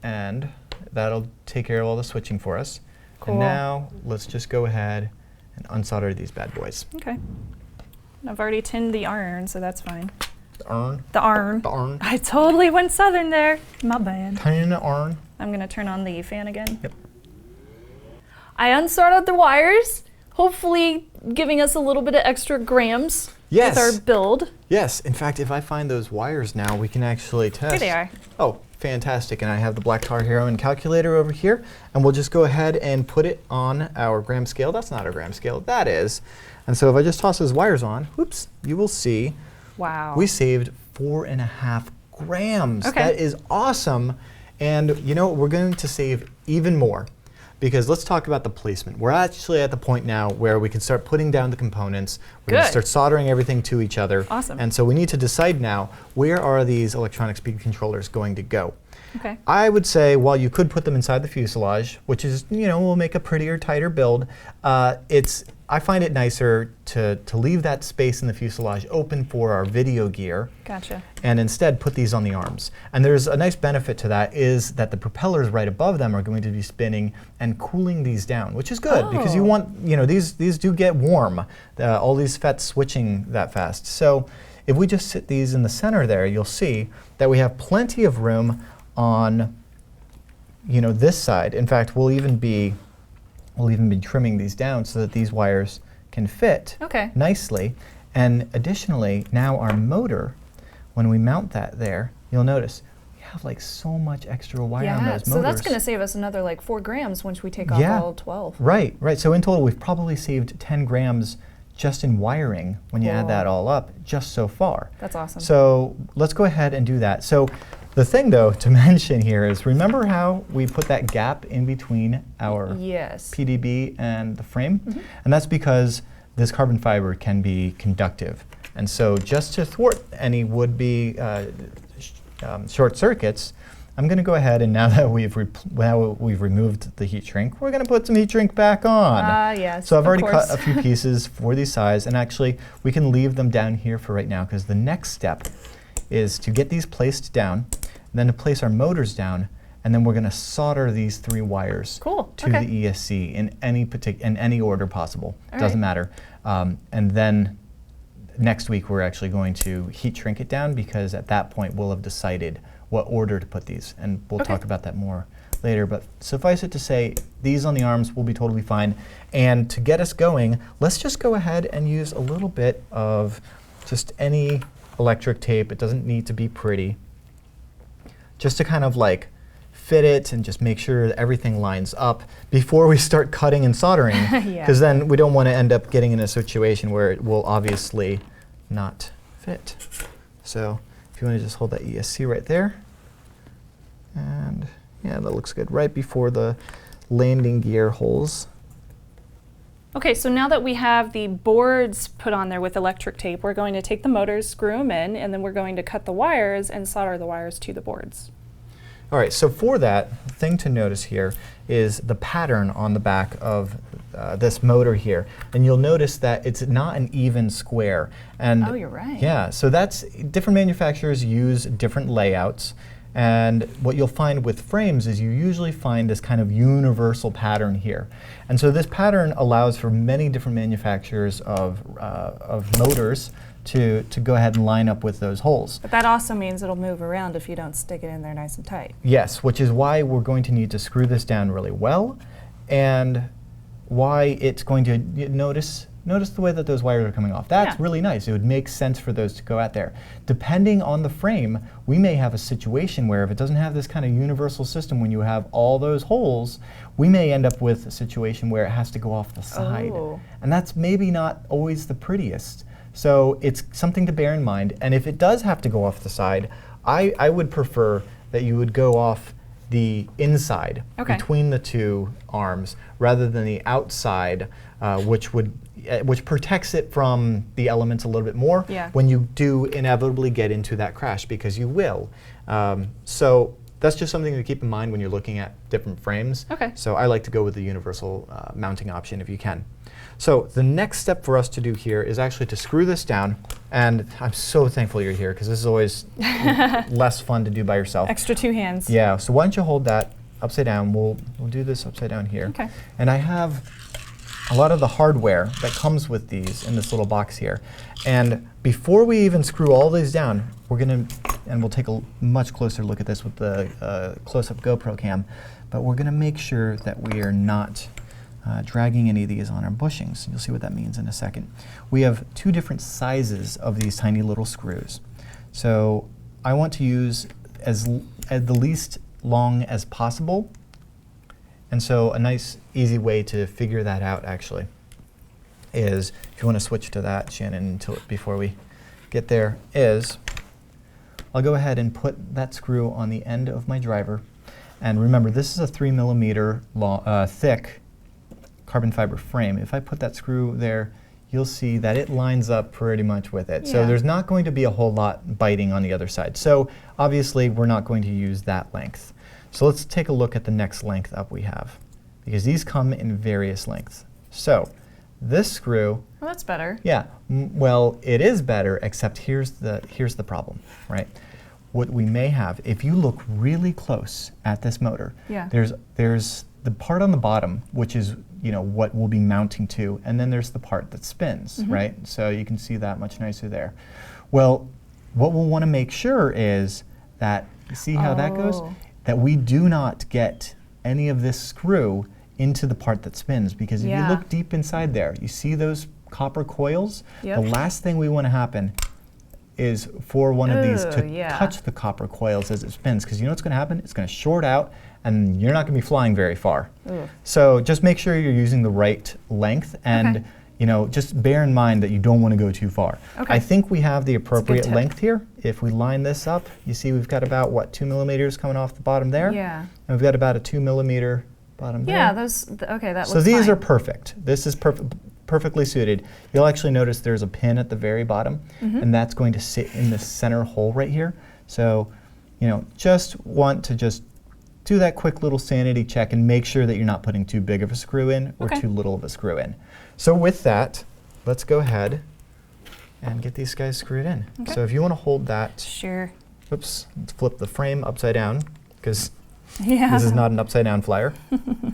and that'll take care of all the switching for us. Cool. And now let's just go ahead and unsolder these bad boys. Okay. I've already tinned the iron, so that's fine. The iron. The iron. The iron. I totally went southern there. My bad. Tin iron. I'm going to turn on the fan again. Yep. I unsoldered the wires, hopefully giving us a little bit of extra grams with our build. Yes. In fact, if I find those wires now, we can actually test. Here they are. Oh, fantastic. And I have the Black Tar Hero and calculator over here. And we'll just go ahead and put it on our gram scale. That's not our gram scale. That is. And so if I just toss those wires on, whoops, you will see we saved 4.5 grams. Okay. That is awesome. And you know, we're going to save even more, because let's talk about the placement. We're actually at the point now where we can start putting down the components. We're going to start soldering everything to each other. Awesome. And so we need to decide now, where are these electronic speed controllers going to go? Okay. I would say, while you could put them inside the fuselage, which is, you know, will make a prettier, tighter build, I find it nicer to leave that space in the fuselage open for our video gear. Gotcha. And instead put these on the arms. And there's a nice benefit to that, is that the propellers right above them are going to be spinning and cooling these down, which is good because you want, you know, these do get warm, all these FETs switching that fast. So if we just sit these in the center there, you'll see that we have plenty of room on, you know, this side. In fact, we'll even be trimming these down so that these wires can fit nicely. And additionally, now our motor, when we mount that there, you'll notice we have like so much extra wire on those motors. So that's going to save us another like 4 grams once we take off all 12. Right, right. So in total, we've probably saved 10 grams just in wiring when you add that all up, just so far. That's awesome. So let's go ahead and do that. So the thing, though, to mention here is, remember how we put that gap in between our PDB and the frame? And that's because this carbon fiber can be conductive. And so just to thwart any would-be short circuits, I'm going to go ahead, and now that we've removed the heat shrink, we're going to put some heat shrink back on. Yes, so I've already cut a few pieces for these size, and actually we can leave them down here for right now, because the next step is to get these placed down, and then to place our motors down, and then we're going to solder these 3 wires to the ESC in any order possible. Doesn't matter. And then next week we're actually going to heat shrink it down, because at that point we'll have decided what order to put these, and we'll talk about that more later. But suffice it to say, these on the arms will be totally fine. And to get us going, let's just go ahead and use a little bit of just any electric tape. It doesn't need to be pretty. Just to kind of like fit it and just make sure that everything lines up before we start cutting and soldering, because then we don't want to end up getting in a situation where it will obviously not fit. So if you want to just hold that ESC right there, and yeah, that looks good, right before the landing gear holes. Okay, so now that we have the boards put on there with electric tape, we're going to take the motors, screw them in, and then we're going to cut the wires and solder the wires to the boards. All right, so for that, the thing to notice here is the pattern on the back of this motor here. And you'll notice that it's not an even square. And oh, you're right. Yeah, so that's, different manufacturers use different layouts. And what you'll find with frames is you usually find this kind of universal pattern here. And so this pattern allows for many different manufacturers of motors to go ahead and line up with those holes. But that also means it'll move around if you don't stick it in there nice and tight. Yes, which is why we're going to need to screw this down really well, and why it's going to, notice notice the way that those wires are coming off. That's really nice. It would make sense for those to go out there. Depending on the frame, we may have a situation where if it doesn't have this kind of universal system, when you have all those holes, we may end up with a situation where it has to go off the side. Oh. And that's maybe not always the prettiest. So it's something to bear in mind. And if it does have to go off the side, I would prefer that you would go off the inside between the two arms rather than the outside, which protects it from the elements a little bit more when you do inevitably get into that crash, because you will. So that's just something to keep in mind when you're looking at different frames. So I like to go with the universal mounting option if you can. So the next step for us to do here is actually to screw this down. And I'm so thankful you're here, because this is always less fun to do by yourself. Extra 2 hands. Yeah, so why don't you hold that upside down. We'll do this upside down here. And I have a lot of the hardware that comes with these in this little box here. And before we even screw all these down, we're going to, and we'll take a much closer look at this with the close-up GoPro cam, but we're going to make sure that we are not dragging any of these on our bushings. You'll see what that means in a second. We have 2 different sizes of these tiny little screws. So I want to use as the least long as possible. And so a nice, easy way to figure that out, actually, is, if you want to switch to that, Shannon, before we get there, is I'll go ahead and put that screw on the end of my driver. And remember, this is a 3mm thick carbon fiber frame. If I put that screw there, you'll see that it lines up pretty much with it. So there's not going to be a whole lot biting on the other side. So obviously, we're not going to use that length. So let's take a look at the next length up we have, because these come in various lengths. So this screw. Well, that's better. Yeah. Well, it is better, except here's the problem, right? What we may have, if you look really close at this motor, there's the part on the bottom, which is what we'll be mounting to, and then there's the part that spins, right? So you can see that much nicer there. Well, what we'll want to make sure is that, you see how that goes? That we do not get any of this screw into the part that spins, because if you look deep inside there, you see those copper coils? The last thing we want to happen is for one of these to touch the copper coils as it spins, because you know what's going to happen? It's going to short out, and you're not going to be flying very far. So just make sure you're using the right length, and just bear in mind that you don't want to go too far. I think we have the appropriate length here. If we line this up, you see we've got about, what, 2mm coming off the bottom there? And we've got about a 2mm bottom there. Yeah, those, okay, that looks So these fine. are perfect. This is perfectly suited. You'll actually notice there's a pin at the very bottom, and that's going to sit in the center hole right here. So, just want to just do that quick little sanity check and make sure that you're not putting too big of a screw in or too little of a screw in. So with that, let's go ahead and get these guys screwed in. So if you want to hold that. Sure. Oops, let's flip the frame upside down, because this is not an upside down flyer.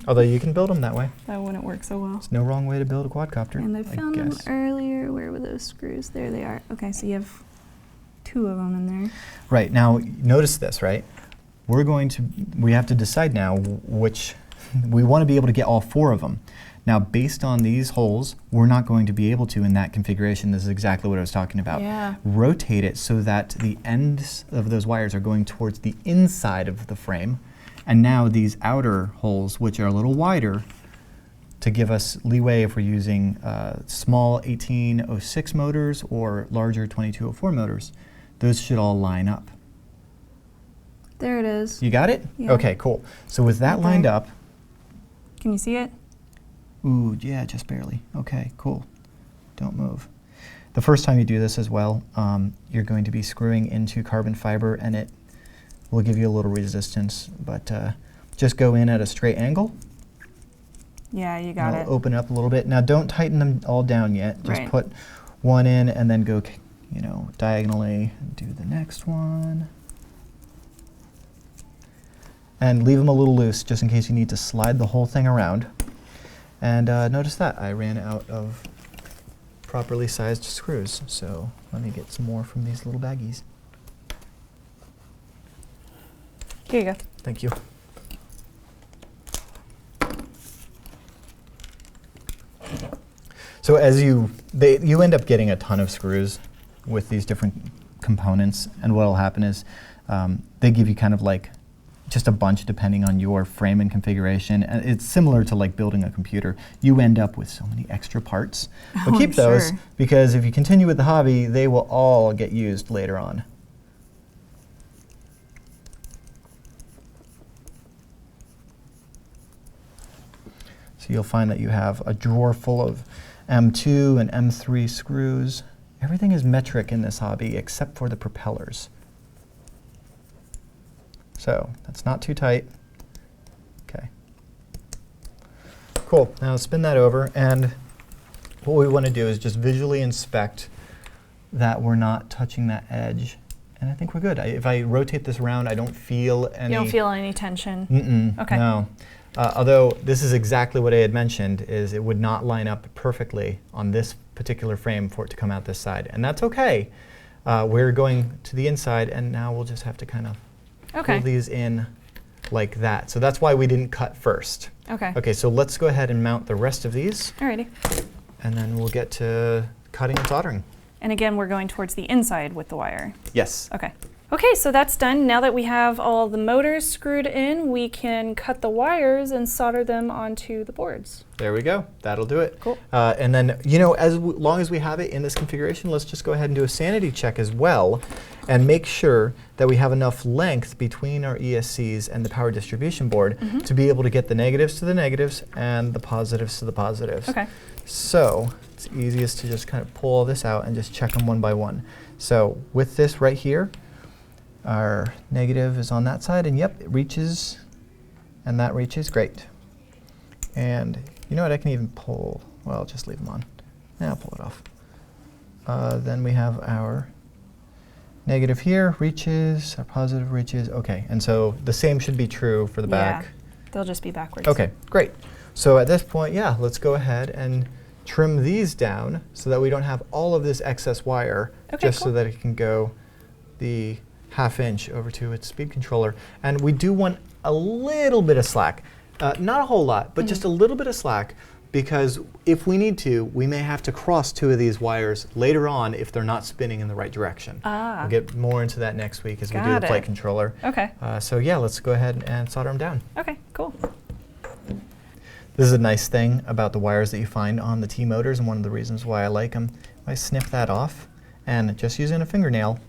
Although you can build them that way. That wouldn't work so well. There's no wrong way to build a quadcopter. And I found them earlier. Where were those screws? There they are. Okay, so you have 2 of them in there. Right, now notice this, right? We have to decide now which, we want to be able to get all 4 of them. Now, based on these holes, we're not going to be able to in that configuration. This is exactly what I was talking about. Rotate it so that the ends of those wires are going towards the inside of the frame. And now these outer holes, which are a little wider, to give us leeway if we're using small 1806 motors or larger 2204 motors, those should all line up. There it is. You got it? Yeah. Okay, cool. So with that lined up. Can you see it? Ooh, yeah, just barely. Okay, cool. Don't move. The first time you do this as well, you're going to be screwing into carbon fiber, and it will give you a little resistance, but just go in at a straight angle. Yeah, you got it. Open up a little bit. Now don't tighten them all down yet. Just put one in and then go, diagonally and do the next one. And leave them a little loose just in case you need to slide the whole thing around. And notice that I ran out of properly sized screws. So let me get some more from these little baggies. Here you go. Thank you. So as you end up getting a ton of screws with these different components, and what will happen is they give you kind of like just a bunch depending on your frame and configuration. And it's similar to like building a computer. You end up with so many extra parts. But keep those, because if you continue with the hobby, they will all get used later on. So you'll find that you have a drawer full of M2 and M3 screws. Everything is metric in this hobby except for the propellers. So that's not too tight. Okay. Cool. Now spin that over, and what we want to do is just visually inspect that we're not touching that edge. And I think we're good. If I rotate this around, I don't feel any... You don't feel any tension? Okay. No. Although this is exactly what I had mentioned, is it would not line up perfectly on this particular frame for it to come out this side. And that's okay. We're going to the inside, and now we'll just have to kind of pull these in like that. So that's why we didn't cut first. Okay, so let's go ahead and mount the rest of these. Alrighty. And then we'll get to cutting and soldering. And again, we're going towards the inside with the wire. Yes. Okay. Okay, so that's done. Now that we have all the motors screwed in, we can cut the wires and solder them onto the boards. There we go. That'll do it. Cool. And then, you know, as long as we have it in this configuration, let's just go ahead and do a sanity check as well and make sure that we have enough length between our ESCs and the power distribution board to be able to get the negatives to the negatives and the positives to the positives. Okay. So it's easiest to just kind of pull all this out and just check them one by one. So with this right here, our negative is on that side, and yep, it reaches, and that reaches, great. And you know what, I can even pull, well, I'll just leave them on. Yeah, I'll pull it off. Then we have our negative here, reaches, our positive reaches, okay. And so the same should be true for the back. Yeah, they'll just be backwards. Okay, great. So at this point, yeah, let's go ahead and trim these down so that we don't have all of this excess wire, just so that it can go the ½ inch over to its speed controller. And we do want a little bit of slack. Not a whole lot, but just a little bit of slack, because if we need to, we may have to cross two of these wires later on if they're not spinning in the right direction. We'll get more into that next week as we do the flight controller. Okay. So yeah, let's go ahead and solder them down. Okay, cool. This is a nice thing about the wires that you find on the T-motors, and one of the reasons why I like them. I snip that off, and just using a fingernail,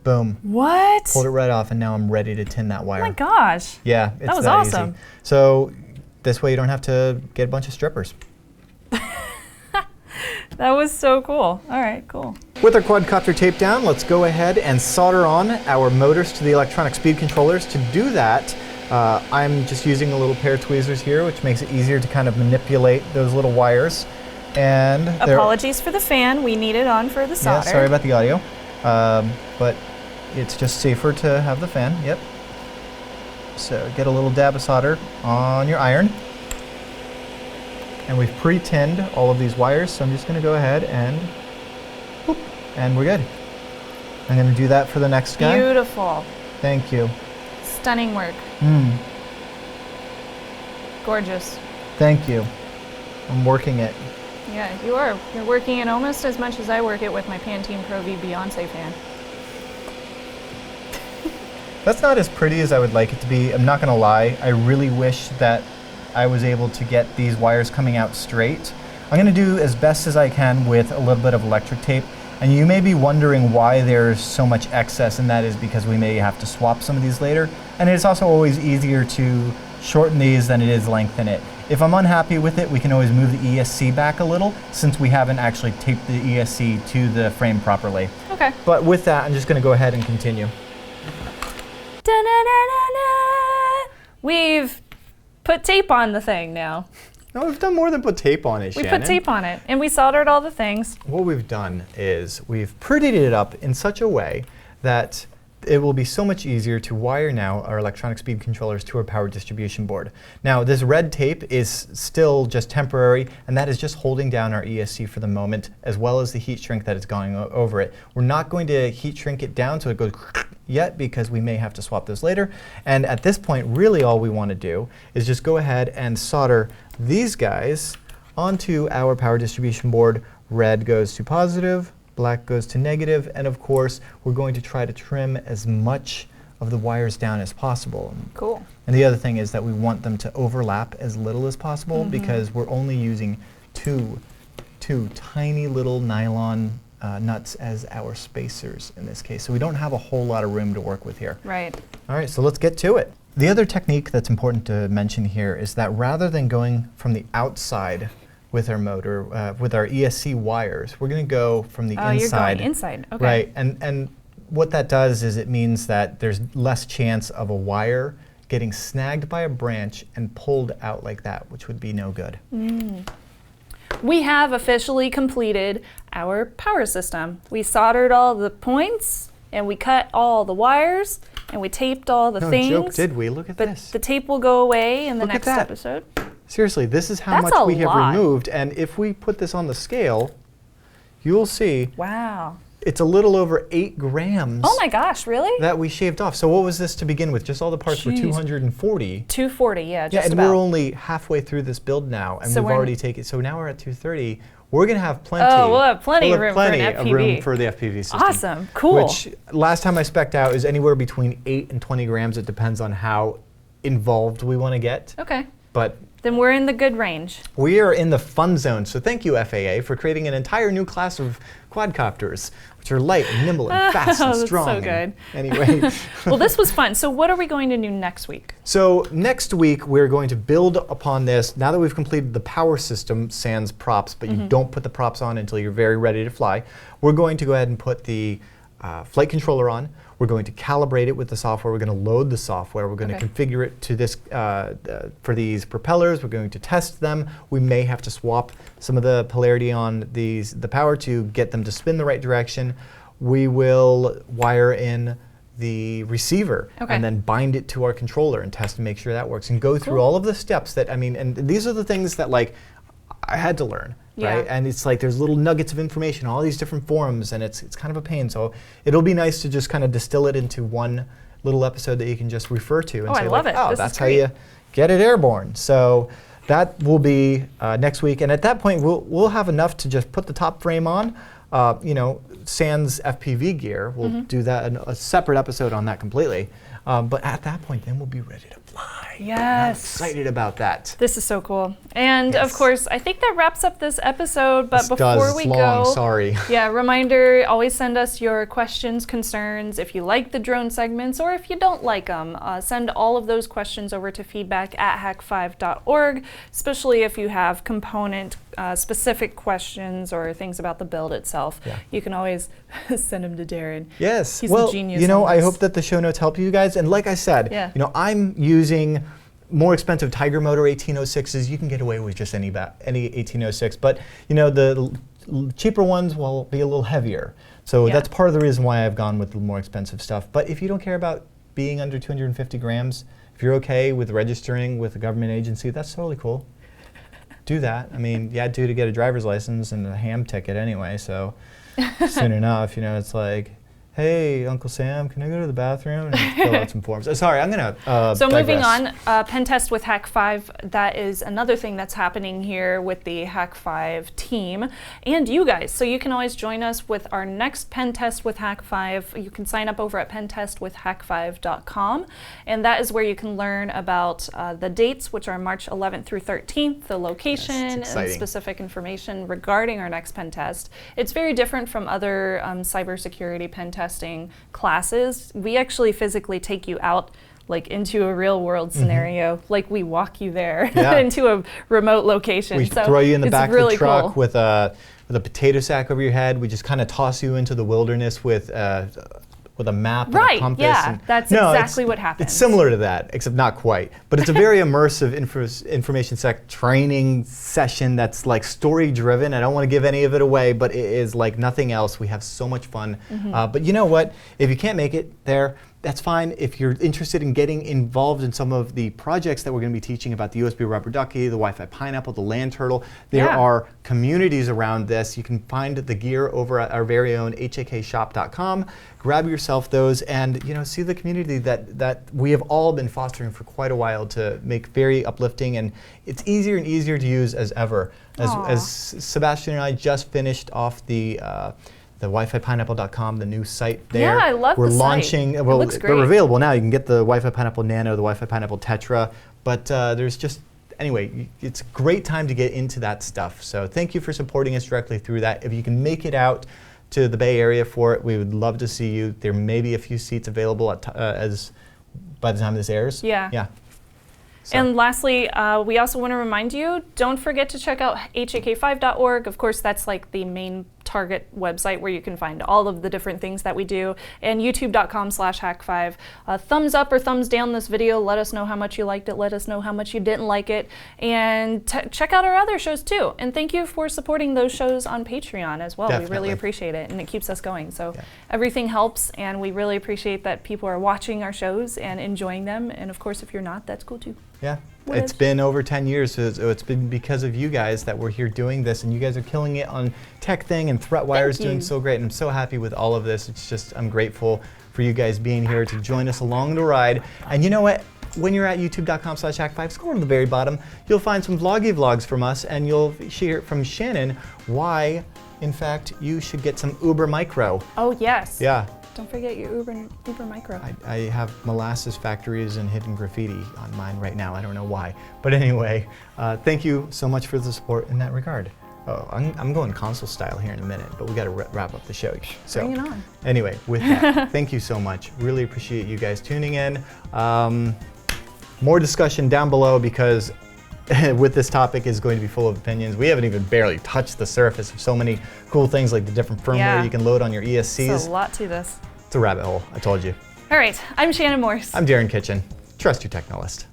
boom. What? Pulled it right off, and now I'm ready to tin that wire. Oh my gosh. Yeah, it's that was that awesome. easy. So this way you don't have to get a bunch of strippers. That was so cool. All right, cool. With our quadcopter taped down, let's go ahead and solder on our motors to the electronic speed controllers. To do that, I'm just using a little pair of tweezers here, which makes it easier to kind of manipulate those little wires. And apologies for the fan. We need it on for the solder. Yeah, sorry about the audio. But it's just safer to have the fan, yep. So get a little dab of solder on your iron. And we've pre-tinned all of these wires, so I'm just gonna go ahead and whoop, and we're good. I'm gonna do that for the next guy. Beautiful. Thank you. Stunning work. Gorgeous. Thank you. I'm working it. Yeah, you are. You're working it almost as much as I work it with my Pantene Pro V Beyonce fan. That's not as pretty as I would like it to be. I'm not gonna lie. I really wish that I was able to get these wires coming out straight. I'm gonna do as best as I can with a little bit of electric tape. And you may be wondering why there's so much excess, and that is because we may have to swap some of these later. And it's also always easier to shorten these than it is lengthen it. If I'm unhappy with it, we can always move the ESC back a little, since we haven't actually taped the ESC to the frame properly. Okay. But with that, I'm just gonna go ahead and continue. Da-na-na-na-na. We've put tape on the thing now. No, we've done more than put tape on it, Shannon. We put tape on it, and we soldered all the things. What we've done is we've prettied it up in such a way that it will be so much easier to wire now our electronic speed controllers to our power distribution board. Now, this red tape is still just temporary, and that is just holding down our ESC for the moment, as well as the heat shrink that is going over it. We're not going to heat shrink it down so it goes yet, because we may have to swap those later. And at this point, really all we want to do is just go ahead and solder these guys onto our power distribution board. Red goes to positive, black goes to negative, and of course, we're going to try to trim as much of the wires down as possible. Cool. And the other thing is that we want them to overlap as little as possible because we're only using two tiny little nylon nuts as our spacers in this case. So we don't have a whole lot of room to work with here. Right. All right, so let's get to it. The other technique that's important to mention here is that rather than going from the outside with our motor, with our ESC wires, we're going to go from the inside. You're going inside, okay. Right, and what that does is it means that there's less chance of a wire getting snagged by a branch and pulled out like that, which would be no good. We have officially completed our power system. We soldered all the points, and we cut all the wires, and we taped all the things. No joke, did we? Look at this. But the tape will go away in the next episode. Seriously, this is how much we have removed, and if we put this on the scale, you'll see. Wow. It's a little over 8 grams. Oh my gosh, really? That we shaved off. So what was this to begin with? Just all the parts were 240. 240, yeah, just and about. we're only halfway through this build now, and So we've already taken. So now we're at 230. We're going to have plenty. Oh, we'll have plenty of room for an FPV. Room for the FPV system. Awesome, cool. Which last time I spec'd out is anywhere between 8 and 20 grams. It depends on how involved we want to get. Okay. But then we're in the good range. we are in the fun zone. So thank you, FAA, for creating an entire new class of quadcopters, which are light and nimble and fast and that's strong. so good. Anyway. Well, this was fun. So what are we going to do next week? So next week, we're going to build upon this. Now that we've completed the power system, sans props, but you don't put the props on until you're very ready to fly, we're going to go ahead and put the flight controller on. We're going to calibrate it with the software. We're going to load the software. We're going to configure it to this for these propellers. We're going to test them. We may have to swap some of the polarity on the power to get them to spin the right direction. We will wire in the receiver and then bind it to our controller and test and make sure that works and go through all of the steps that, I mean, and these are the things that like I had to learn. Right? And it's like there's little nuggets of information, all these different forums, and it's kind of a pain. So it'll be nice to just kind of distill it into one little episode that you can just refer to and say, like, oh, that's how you get it airborne. So that will be next week, and at that point we'll have enough to just put the top frame on. You know, sans FPV gear. We'll do that a separate episode on that completely. But at that point, then we'll be ready to fly. Yes. I'm excited about that. This is so cool. And of course, I think that wraps up this episode. But before we go, sorry. Yeah, reminder, always send us your questions, concerns. If you like the drone segments or if you don't like them, send all of those questions over to feedback@hak5.org, especially if you have component specific questions or things about the build itself. You can always send them to Darren. Yes. He's well, the genius. You know, I hope that the show notes help you guys. And like I said, you know, I'm using more expensive Tiger Motor 1806s. You can get away with just any 1806, but you know the cheaper ones will be a little heavier. So that's part of the reason why I've gone with the more expensive stuff. But if you don't care about being under 250 grams, if you're okay with registering with a government agency, that's totally cool. Do that. I mean, you had to get a driver's license and a ham ticket anyway, so soon enough, you know, it's like, hey, Uncle Sam, can I go to the bathroom and fill out some forms? Sorry, I'm going to So moving on, pen test with Hak5, that is another thing that's happening here with the Hak5 team and you guys. So you can always join us with our next pen test with Hak5. You can sign up over at pentestwithhak5.com, and that is where you can learn about the dates, which are March 11th through 13th, the location, and specific information regarding our next pen test. It's very different from other cybersecurity pen testing classes. We actually physically take you out like into a real world scenario, like we walk you there into a remote location. We throw you in the back of the truck with a potato sack over your head. We just kind of toss you into the wilderness with a map and a compass. Yeah, that's exactly what happens. It's similar to that, except not quite. But it's a very immersive information sec training session that's like story driven. I don't want to give any of it away, but it is like nothing else. We have so much fun. But you know what? If you can't make it there, That's fine. If you're interested in getting involved in some of the projects that we're going to be teaching about the USB rubber ducky, the Wi-Fi pineapple, the land turtle, there are communities around this. You can find the gear over at our very own hakshop.com. Grab yourself those and see the community that we have all been fostering for quite a while to make very uplifting, and it's easier and easier to use as ever. As Sebastian and I just finished off the WiFiPineapple.com, the new site there. Yeah, I love We're the launching, site. well, It looks they're great. available now. You can get the Wi-Fi Pineapple Nano, the Wi-Fi Pineapple Tetra, but there's just, anyway, it's a great time to get into that stuff. So thank you for supporting us directly through that. If you can make it out to the Bay Area for it, we would love to see you. There may be a few seats available by the time this airs. Yeah. So. And lastly, we also want to remind you, don't forget to check out hak5.org. Of course, that's like the main target website where you can find all of the different things that we do. And youtube.com/hak5. Thumbs up or thumbs down this video. Let us know how much you liked it. Let us know how much you didn't like it. And check out our other shows too. And thank you for supporting those shows on Patreon as well. Definitely. We really appreciate it, and it keeps us going. So everything helps, and we really appreciate that people are watching our shows and enjoying them. And of course, if you're not, that's cool too. Yeah, it's been over 10 years, so it's been because of you guys that we're here doing this, and you guys are killing it on Tech Thing, and ThreatWire's doing so great, and I'm so happy with all of this. It's just, I'm grateful for you guys being here to join us along the ride. And you know what? When you're at youtube.com/hak5, scroll to the very bottom, you'll find some vloggy vlogs from us, and you'll hear from Shannon why, in fact, you should get some Uber Micro. Oh, yes. Yeah. Don't forget your Uber Micro. I have molasses factories and hidden graffiti on mine right now. I don't know why. But anyway, thank you so much for the support in that regard. Oh, I'm going console style here in a minute, but we got to wrap up the show. So, bring it on. Anyway, with that, thank you so much. Really appreciate you guys tuning in. More discussion down below, because with this topic is going to be full of opinions. We haven't even barely touched the surface of so many cool things, like the different firmware you can load on your ESCs. There's a lot to this. It's a rabbit hole, I told you. All right, I'm Shannon Morse. I'm Darren Kitchen. Trust your technolist.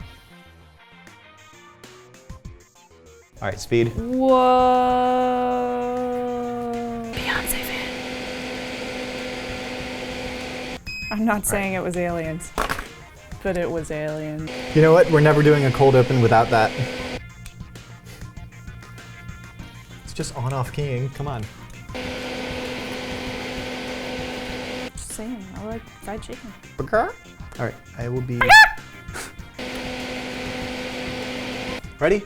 All right, speed. Whoa. Beyonce fan. I'm not saying it was aliens, but it was aliens. You know what? We're never doing a cold open without that. It's just on-off keying. Come on. Just saying, I like fried chicken. All right, I will be... Ready?